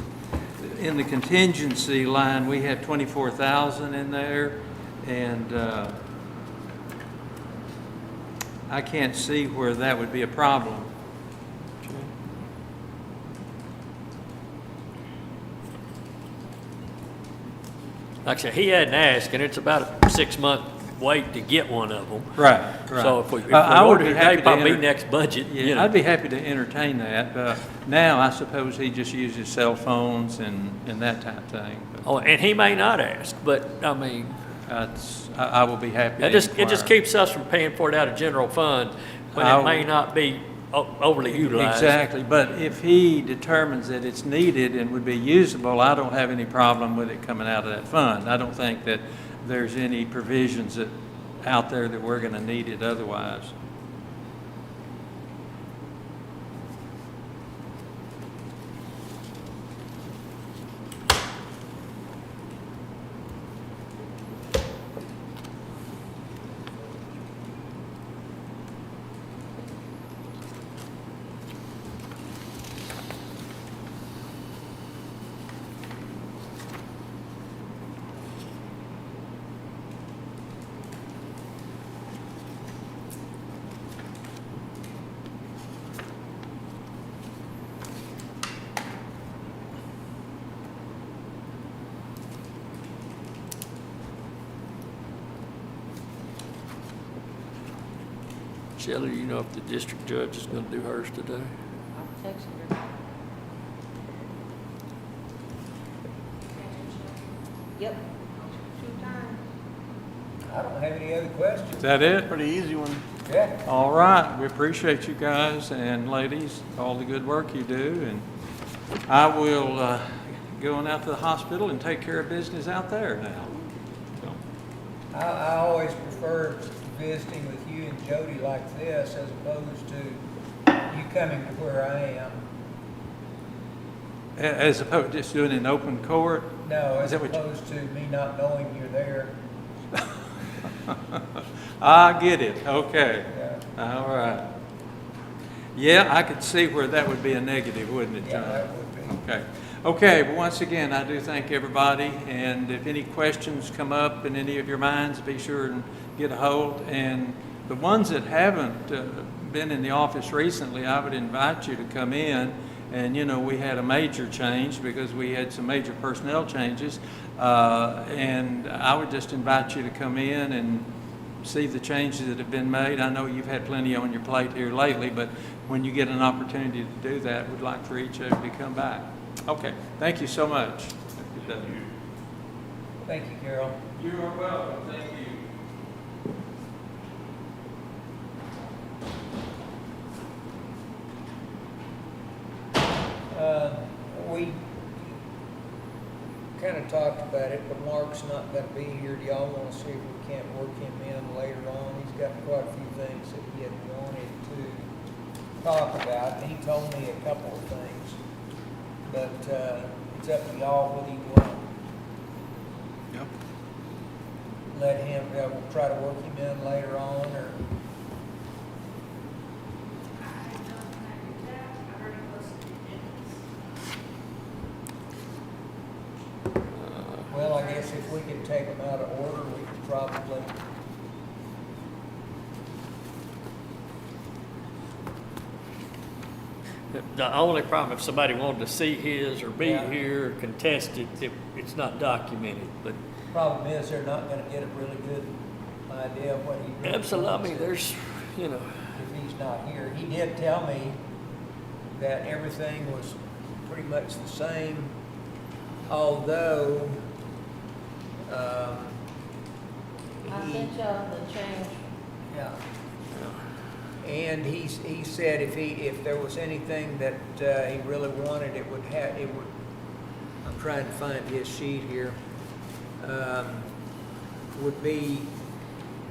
in the contingency line, we have 24,000 in there, and I can't see where that would be a problem. Like I said, he hadn't asked, and it's about a 6-month wait to get one of them. Right. So if we I would order be today, happy to probably next budget, you know. I'd be happy to entertain that. Now, I suppose he just uses cell phones and that type of thing. But Oh, and he may not ask, but I mean, I will be happy to it just inquire. keeps us from paying for it out of general fund when it may not be overly utilized. Exactly, but if he determines that it's needed and would be usable, I don't have any problem with it coming out of that fund. I don't think that there's any provisions out there that we're going to need it otherwise. Shelley, do you know if the district judge is going to do hers today? I'm texting her. Yep. 2 times. I don't have any other questions. Is that it? Pretty easy one. Yeah. All right, we appreciate you guys and ladies, all the good work you do, and I will go on out to the hospital and take care of business out there now. So, I always prefer visiting with you and Jody like this as opposed to you coming to where I am. as opposed to just doing it in open court? No, Is as that what you- opposed to me not knowing you're there. I get it, okay. Yeah, All right. Yeah, I could see where that would be a negative, wouldn't it, yeah, John? that would be. Okay. Okay, but once again, I do thank everybody, and if any questions come up in any of your minds, be sure and get a hold. And the ones that haven't been in the office recently, I would invite you to come in. And, you know, we had a major change because we had some major personnel changes. And I would just invite you to come in and see the changes that have been made. I know you've had plenty on your plate here lately, but when you get an opportunity to do that, we'd like for each of you to come back. Okay, thank you so much. Good day. Thank you, Carol. You are welcome, thank you. We kind of talked about it, but Mark's not gonna be here. Do y'all wanna see if we can't work him in later on? He's got quite a few things that he had wanted to talk about, and he told me a couple of things. But, it's up to y'all whether you want to Yep. let him, we'll try to work him in later on, or, well, I guess if we could take them out of order, we could probably. The only problem, if somebody wanted to see his or be Yeah. here or contest it, it's not documented, but Problem is, they're not gonna get a really good idea of what he really absolutely, I wants mean, there's, you know, if he's not here. He did tell me that everything was pretty much the same, although, I he, sent y'all the change. yeah. And he said if there was anything that, he really wanted, it would, I'm trying to find his sheet here, would be,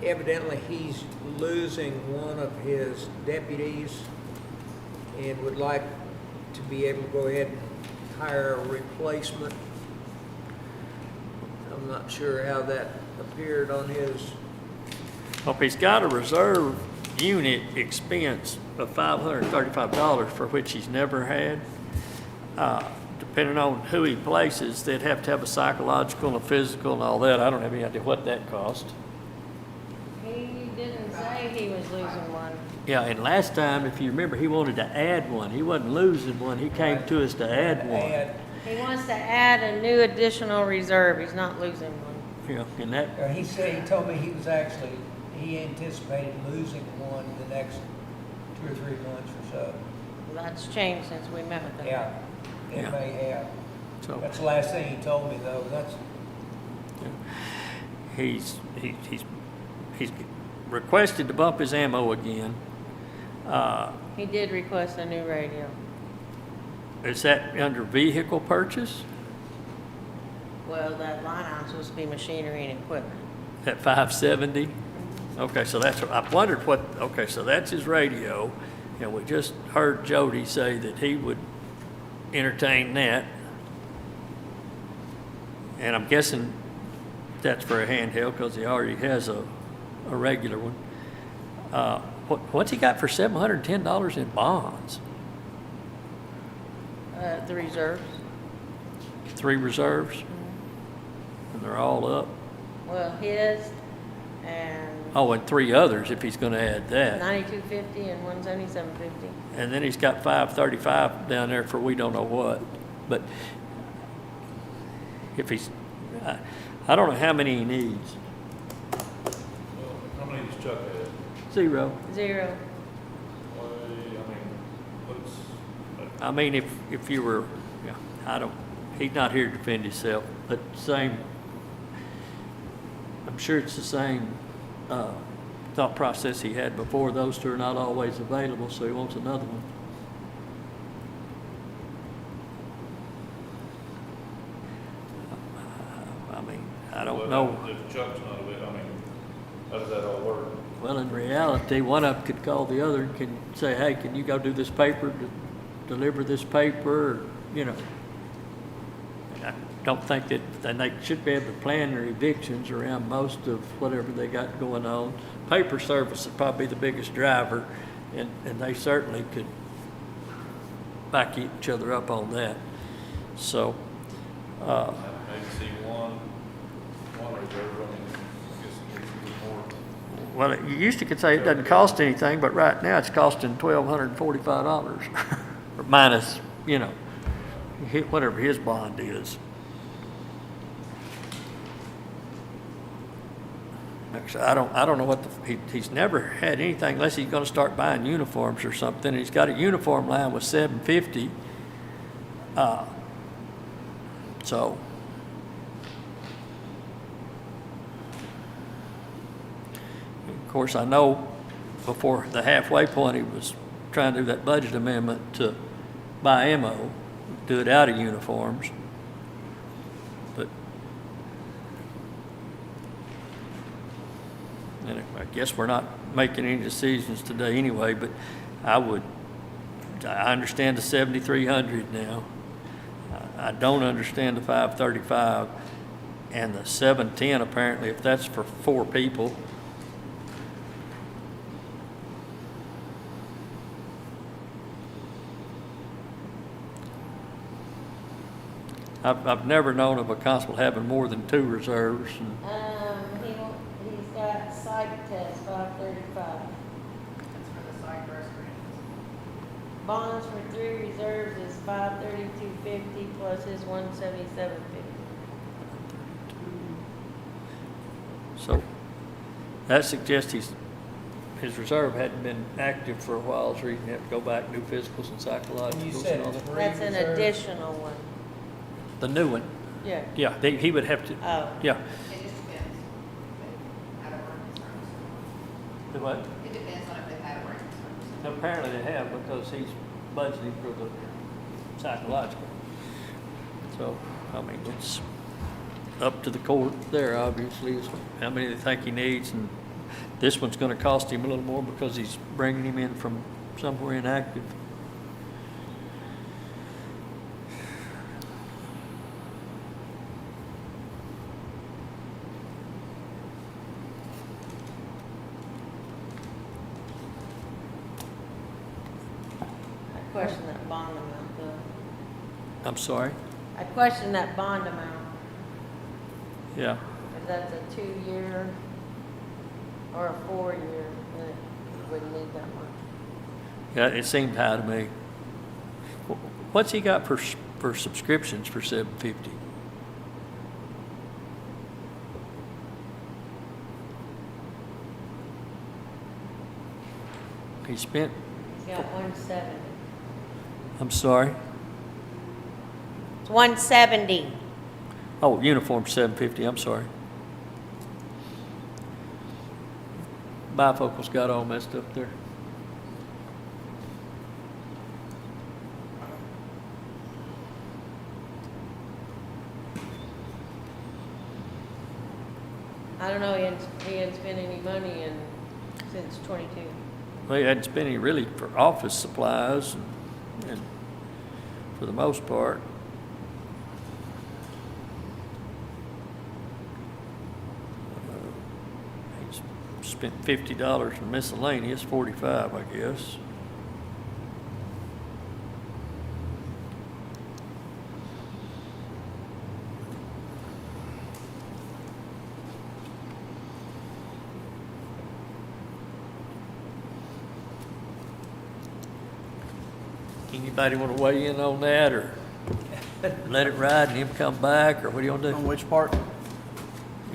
evidently he's losing one of his deputies and would like to be able to go ahead and hire a replacement. I'm not sure how that appeared on his, well, if he's got a reserve unit expense of $535 for which he's never had, depending on who he places, they'd have to have a psychological and a physical and all that. I don't have any idea what that cost. He didn't say he was losing one. Yeah, and last time, if you remember, he wanted to add one. He wasn't losing one. He came to us to add one. He wants to add a new additional reserve. He's not losing one. Yeah, and that, he said, he told me he anticipated losing one in the next 2 or 3 months or so. That's changed since we met with him. Yeah, it Yeah. may have. so. That's the last thing he told me, though. That's, He's requested to bump his ammo again. He did request a new radio. Is that under vehicle purchase Well, that line item's supposed to be machinery and equipment. at 570? Okay, so that's, I wondered what, okay, so that's his radio. And we just heard Jody say that he would entertain that. And I'm guessing that's for a handheld because he already has a regular one. What's he got for $710 in bonds? The reserves. 3 reserves? And they're all up? Well, his and Oh, and 3 others if he's gonna add that. 9250 and 17750. And then he's got 535 down there for we don't know what. But if he's, I don't know how many he needs. Well, how many does Chuck have? 0. 0. Well, I mean, what's, I mean, if you were, yeah, I don't, he's not here to defend himself, but same, I'm sure it's the same thought process he had before. Those 2 are not always available, so he wants another one. I mean, I don't know. If Chuck's not available, I mean, how does that all work? Well, in reality, one of them could call the other and can say, hey, can you go do this paper, deliver this paper, or, you know. And I don't think that, and they should be able to plan their evictions around most of whatever they got going on. Paper service would probably be the biggest driver, and they certainly could back each other up on that. So, Maybe see one reserve, I mean, I guess it needs to be more. well, you used to could say it doesn't cost anything, but right now it's costing $1,245, or minus, you know, whatever his bond is. So I don't know what he's never had anything unless he's going to start buying uniforms or something. He's got a uniform line with $750. So. Of course, I know before the halfway point, he was trying to do that budget amendment to buy ammo, do it out of uniforms. But, and I guess we're not making any decisions today anyway, but I understand the 7,300 now. I don't understand the 535 and the 710 apparently, if that's for 4 people. I've never known of a constable having more than 2 reserves. And He's got psych test, 535. That's for the site restrooms. Bonds for 3 reserves is 532.50 plus his 177.50. so that suggests his reserve hadn't been active for a while, so he didn't have to go back and do physicals and psychologicals You and said all that. 3 That's an reserves? additional one. The new one, Yeah. yeah, he would have to, Oh. yeah. It just depends. How to work concerns. The what? It depends on if they've had a work concerns. Apparently they have, because he's budgeting for the psychological. So, I mean, it's up to the court there, obviously, is how many they think he needs, and this one's gonna cost him a little more because he's bringing him in from somewhere inactive. I question that bond amount though. I'm sorry? I question that bond amount, Yeah. if that's a 2-year or a 4-year, then it wouldn't need that much. Yeah, it seemed high to me. What's he got for subscriptions for $750? He spent, He's got 170. I'm sorry? It's 170. Oh, uniform $750, I'm sorry. Bifocals got all messed up there. I don't know, he hadn't spent any money since 22. Well, he hadn't spent any really for office supplies, and for the most part. He's spent $50 in miscellaneous, 45, I guess. Anybody want to weigh in on that, or let it ride and him come back, or what do you want to On do? which part?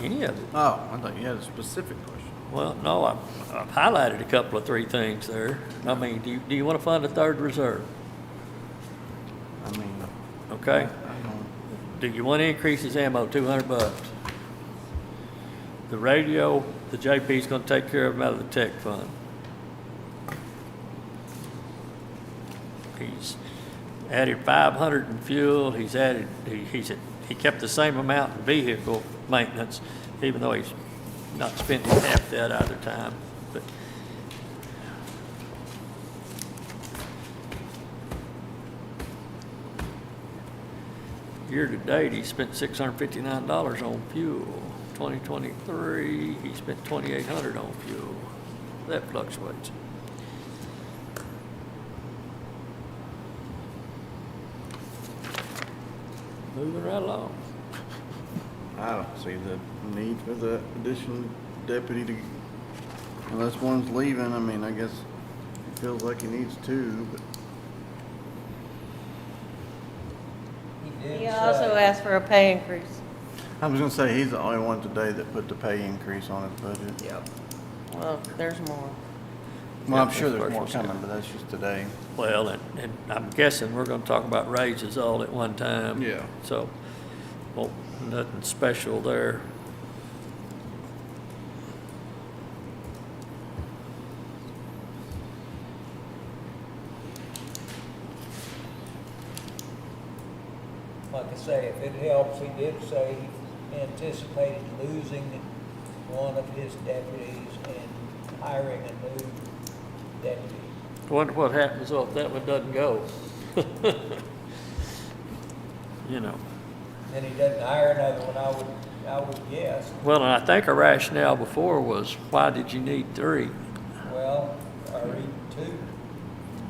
Any of it. Oh, I thought you had a specific question. Well, no, I've highlighted a couple of 3 things there. I mean, do you want to fund a 3rd reserve? I mean, Okay. I don't, Do you want to increase his ammo, $200? The radio, the JP's going to take care of him out of the tech fund. He's added 500 in fuel. He's added, he kept the same amount in vehicle maintenance, even though he's not spending half that either time. But year to date, he spent $659 on fuel. 2023, he spent $2,800 on fuel. That fluctuates. Moving right along. I don't see the need for the additional deputy to, unless one's leaving, I mean, I guess he feels like he needs 2, but He also asked for a pay increase. I was gonna say, he's the only one today that put the pay increase on his budget. Yep. Well, there's more. Well, I'm Yeah, sure that's there's more personal. coming, but that's just today. Well, and I'm guessing we're gonna talk about raises all at one time. Yeah. So, well, nothing special there. like I say, if it helps, he did say he anticipated losing one of his deputies and hiring a new deputy. Wonder what happens if that one doesn't go. You know. Then he doesn't hire another one, I would guess. Well, and I think our rationale before was, why did you need 3? Well, I read 2.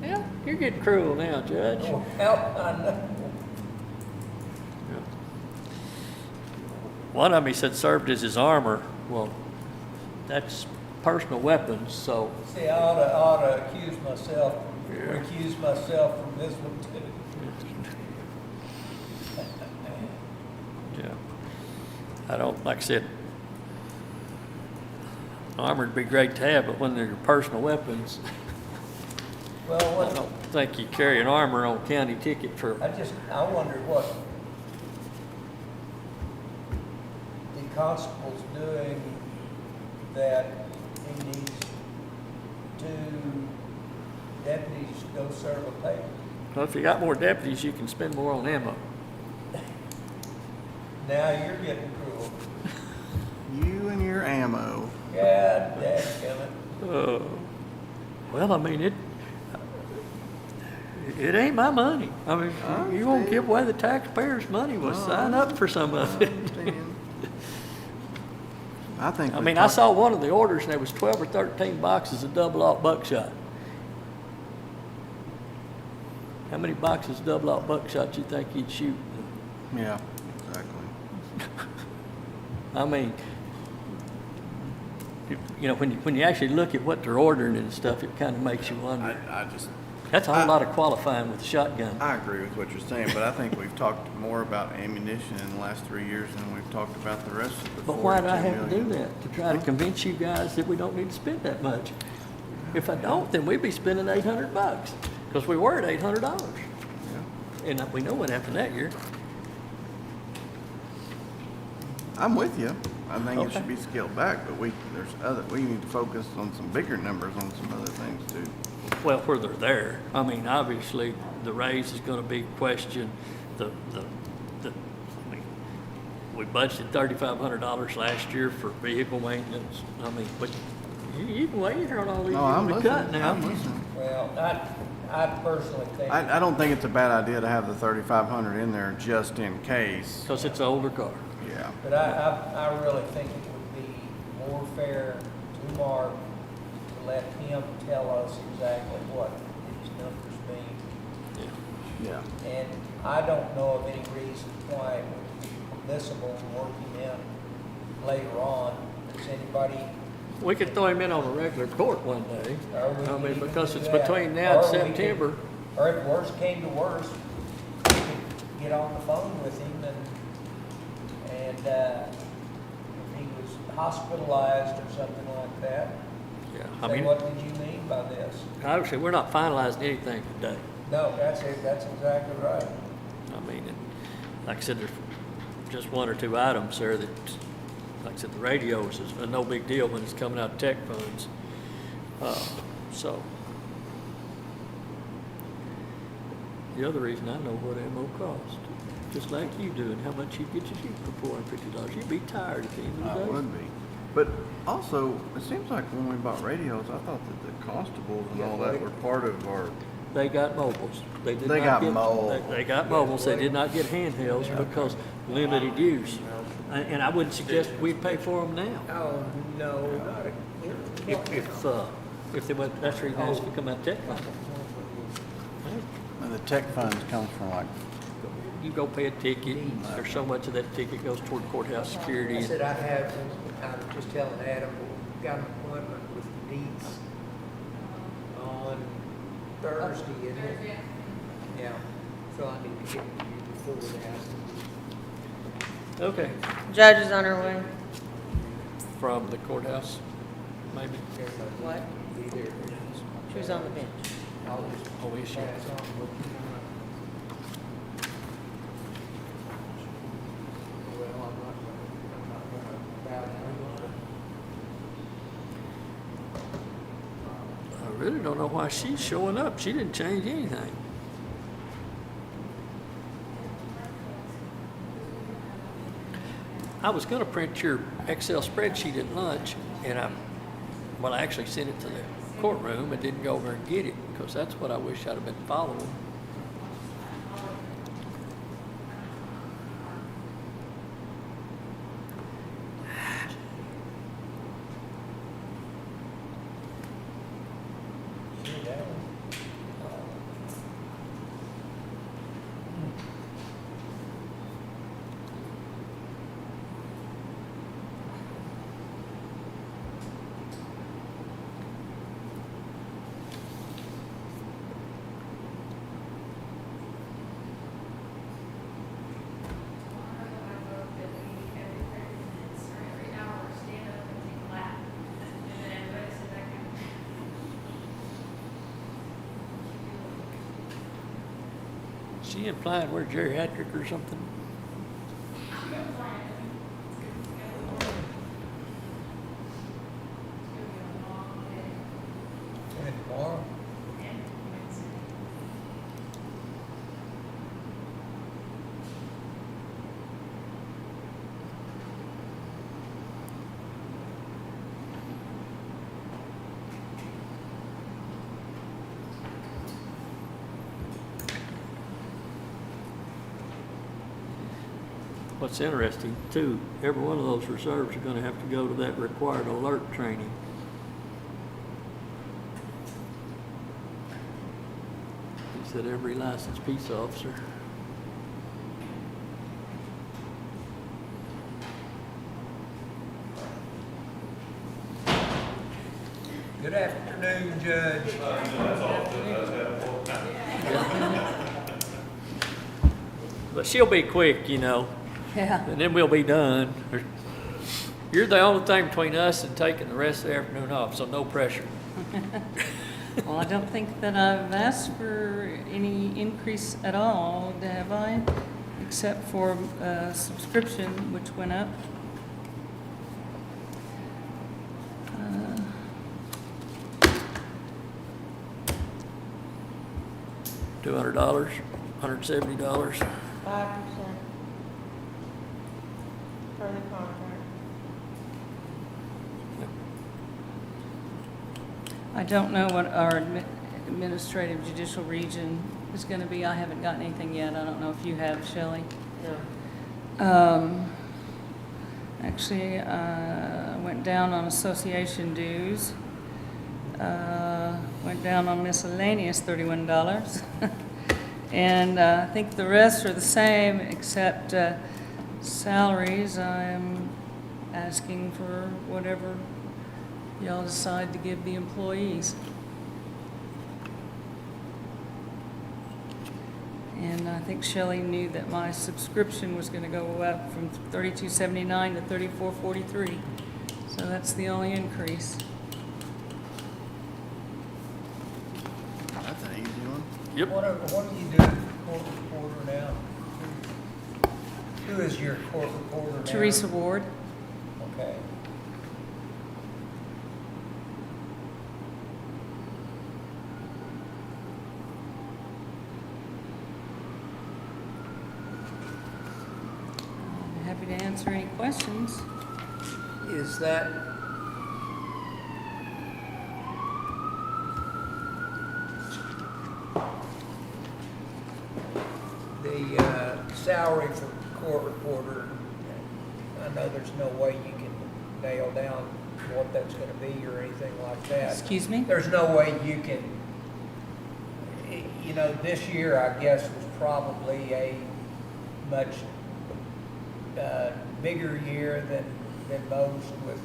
Yeah, you're getting cruel now, Judge. Oh, hell, I know. One of them, he said, served as his armor. Well, that's personal weapons, so, See, I ought to accuse myself, Yeah. recuse myself from this one too. yeah. I don't, like I said, armor'd be great to have, but when they're your personal weapons, Well, I what, don't think you carry an armor on county ticket for, I wonder what the constable's doing that he needs 2 deputies to go serve a paper. well, if you got more deputies, you can spend more on ammo. Now you're getting cruel. You and your ammo. God dadgummit. Well, I mean, it ain't my money. I mean, you won't give away the taxpayers' money, well, sign up for some of it. I think. I mean, I saw one of the orders, and there was 12 or 13 boxes of double-aught buckshot. How many boxes of double-aught buckshot you think you'd shoot? Yeah, exactly. I mean, you know, when you actually look at what they're ordering and stuff, it kind of makes you wonder. That's a whole lot of qualifying with a shotgun. I agree with what you're saying, but I think we've talked more about ammunition in the last 3 years than we've talked about the rest of the But why do I 42 have to do million. that? To try to convince you guys that we don't need to spend that much? If I don't, then we'd be spending $800, because we were at $800. Yeah. And we know what happened that year. I'm with you. I think it Okay. should be scaled back, but we need to focus on some bigger numbers on some other things too. Well, where they're there. I mean, obviously, the raise is gonna be questioned. I mean, we budgeted $3,500 last year for vehicle maintenance. I mean, but you can wait here on all these, No, you're I'm gonna listening. cut now. I'm listening. Well, I personally think. I don't think it's a bad idea to have the 3,500 in there just in case. Because it's an older car. Yeah. But I really think it would be more fair to Mark to let him tell us exactly what these numbers mean. Yeah. And I don't know of any reason why it would be permissible to work him in later on. Does anybody? We could throw him in on a regular court one day. Or we I could mean, even because do it's that. between now and Or we could- September. Or if worst came to worst, we could get on the phone with him and if he was hospitalized or something like that, Yeah, I say, mean, what did you mean by this? obviously, we're not finalizing anything today. No, that's it, that's exactly right. I mean, and like I said, there's just 1 or 2 items there that, like I said, the radios is a no big deal when it's coming out of tech funds. So, the other reason I know what ammo costs, just like you do, and how much you get your shoot for $450. You'd be tired at the end of I the day. would be. But also, it seems like when we bought radios, I thought that the constables and all that were part of our. They got mobiles. They did They not got get, mobiles. They got mobiles. They did not get handhelds because limited use. And I wouldn't suggest we'd pay for them now. Oh, no, not a. If they went, that's the reason I asked to come out of tech fund. And the tech funds comes from like. You go pay a ticket, or so much of that ticket goes toward courthouse security. I said I was just telling Adam, we got an appointment with Deeds on Thursday, isn't it? Yeah, so I need to get you before that. Okay, Judge is on her way. from the courthouse, maybe. What? Be there. She was on the bench. I'll just Oh, is she? pass on what you want. Well, I'm not gonna bow down. I really don't know why she's showing up. She didn't change anything. I was gonna print your Excel spreadsheet at lunch, and I actually sent it to the courtroom and didn't go over and get it, because that's what I wish I'd have been following. She implying we're geriatric or something? And tomorrow? What's interesting too, every one of those reserves are gonna have to go to that required alert training. He said every licensed peace officer. Good afternoon, Judge. But she'll be quick, you know. Yeah. And then we'll be done. You're the only thing between us and taking the rest of the afternoon off, so no pressure. Well, I don't think that I've asked for any increase at all, have I? Except for subscription, which went up. $200, $170. 5% for the contract. I don't know what our administrative judicial region is going to be. I haven't gotten anything yet. I don't know if you have, Shelley. No. Actually, I went down on association dues. Went down on miscellaneous, $31. And I think the rest are the same, except salaries. I'm asking for whatever y'all decide to give the employees. And I think Shelley knew that my subscription was going to go up from $32.79 to $34.43. So that's the only increase. That's an easy one. Yep. What are you doing for court reporter now? Who is your court reporter now? Teresa Ward. Okay. I'm happy to answer any questions. Is that the salary for court reporter? I know there's no way you can nail down what that's gonna be or anything like that. Excuse me? There's no way you can, you know, this year, I guess, was probably a much bigger year than most with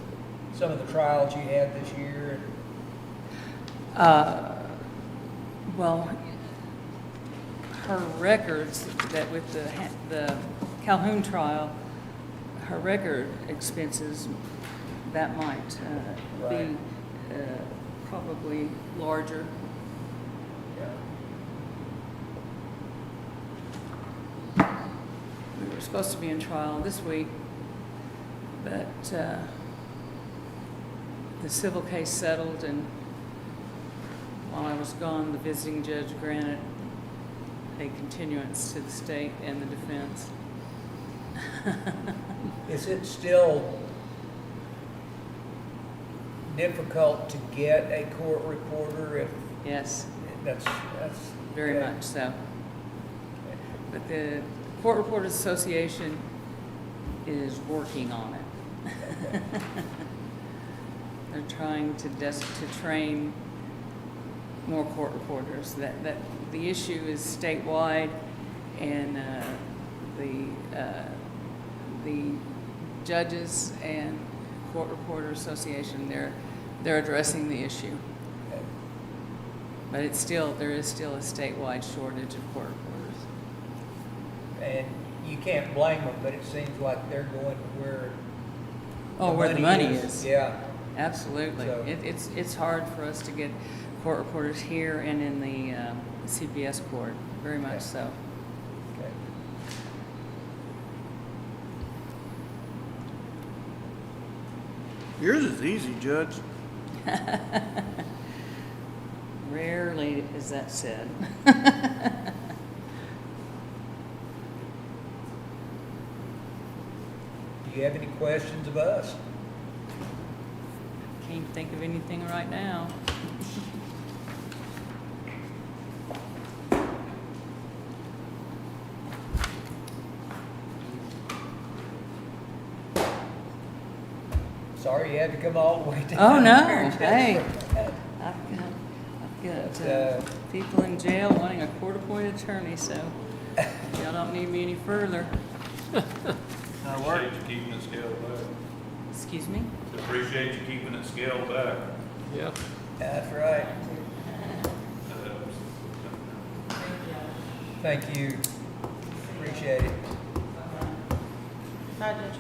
some of the trials you had this year. Well, her records, that with the Calhoun trial, her record expenses, that might Right. be probably larger. We were supposed to be in trial this week, but the civil case settled, and while I was gone, the visiting judge granted a continuance to the state and the defense. Is it still difficult to get a court reporter if Yes, that's very yeah. much so. But the Court Reporters Association is working on it. They're trying to train more court reporters. That the issue is statewide, and the judges and Court Reporter Association, they're addressing the issue. But there is still a statewide shortage of court reporters. And you can't blame them, but it seems like they're going where Where the money is. Yeah. Absolutely. So- It's hard for us to get court reporters here and in the CPS court, very much so. Okay. Yours is easy, Judge. Rarely is that said. Do you have any questions of us? Can't think of anything right now. Sorry you had to come all the way down. Oh, no. here just Hey. for that. I've got But, people in jail wanting a court-appointed attorney, so y'all don't need me any further. Appreciate you keeping it scaled back. Excuse me? Appreciate you keeping it scaled back. Yeah. That's right. That helps. Thank you. Appreciate it. Bye, Judge.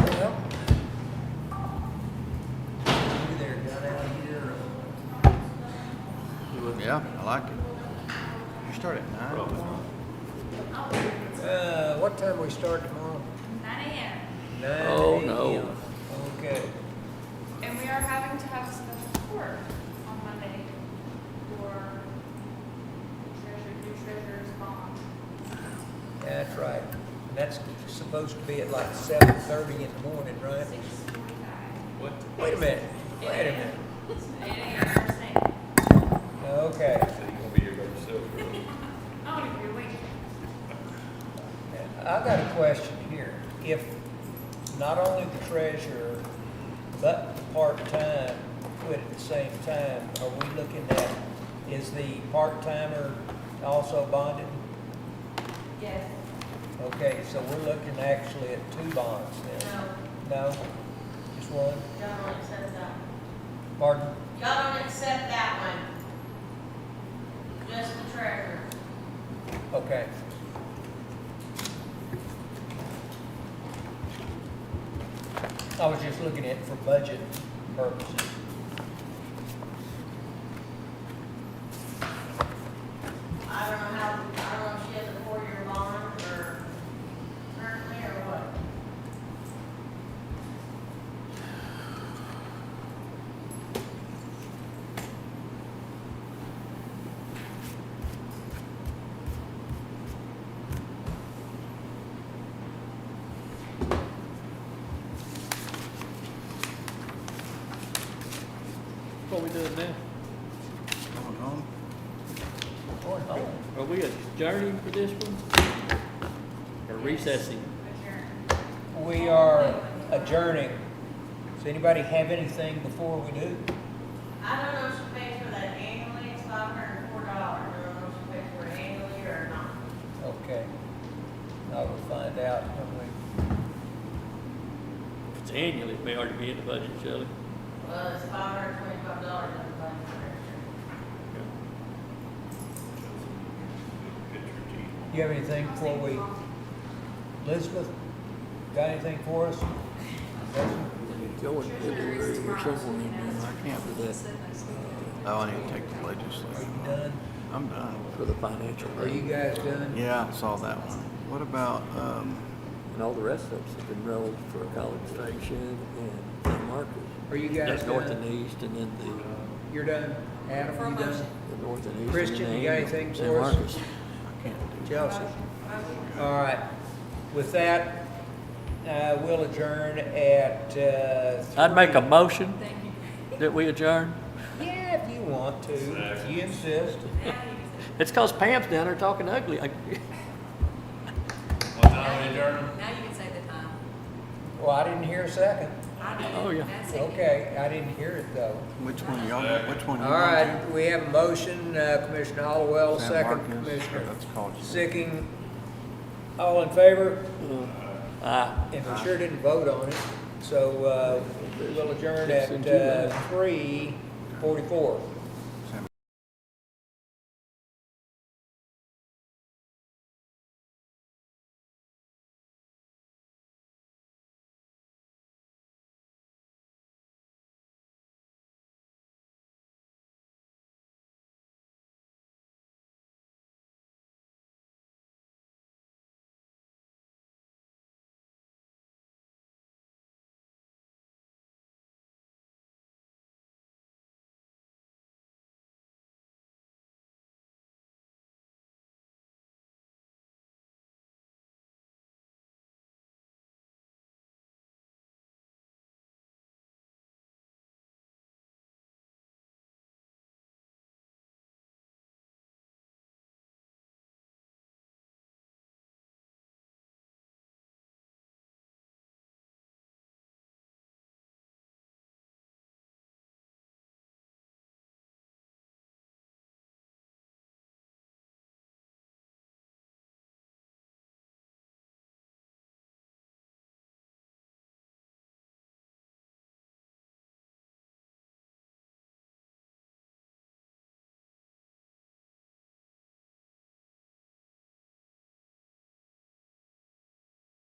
Well, you there, down out here. Yeah, I like it. You start at 9? Probably not. What time we start tomorrow? 9 a.m. 9 Oh, no. a.m. Okay. And we are having to have a special court on Monday for treasurer's bond. That's right. That's supposed to be at like 7:30 in the morning, right? 6:45. What? Wait a minute. Wait a minute. 8 a.m. first thing. Okay. So you're gonna be here by yourself, really? Oh, if you're waiting. I've got a question here. If not only the treasurer, but the part-time quit at the same time, are we looking at, is the part-timer also bonded? Yes. Okay, so we're looking actually at 2 bonds then? No, No? Just one? y'all don't accept that. Pardon? Y'all don't accept that one. Just the treasurer. Okay. I was just looking at it for budget purposes. I don't know if she has a 4-year bond or currently or what. What we doing now? Going home? Going home. Are we adjourning for this one? Or recessing? We are adjourning. Does anybody have anything before we do? I don't know if she pays for that annually, it's $504. I don't know if she pays for it annually or not. Okay. I will find out when we, If it's annually, it may already be in the budget, Shelley. Well, it's $525 in the budget for next Picture G. you have anything before we, Elizabeth, got anything for us? Elizabeth? Go in February or somewhere in there. I can't For that, Oh, I need to take the Are legislature. you done? I'm done. for the financial Are you aid. guys done? Yeah, I saw that one. What about, And all the rest of us have been enrolled for College Station and San Marcos. Are you guys That's north done? and east, and then the You're done? Adam, For a you done? motion. The north and east. Christian, and the you got angel. anything San for us? Marcos. Chelsea? All right. With that, we'll adjourn at, I'd make a 3. motion Thank you. that we adjourn. Yeah, if you want to, if you insist. Now you can It's 'cause Pam's down there talking ugly. What time we adjourn? now you can say the time. Well, I didn't hear a second. I did. Oh, yeah. That's it. Okay, I didn't hear it though. Which one y'all, which one you All want right, we have a motion, Commissioner Hollowell, San second, Marcos, Commissioner that's called- Sicking. All in favor? Aye. And we sure didn't vote on it, so we'll adjourn Yes, at and you, 3:44.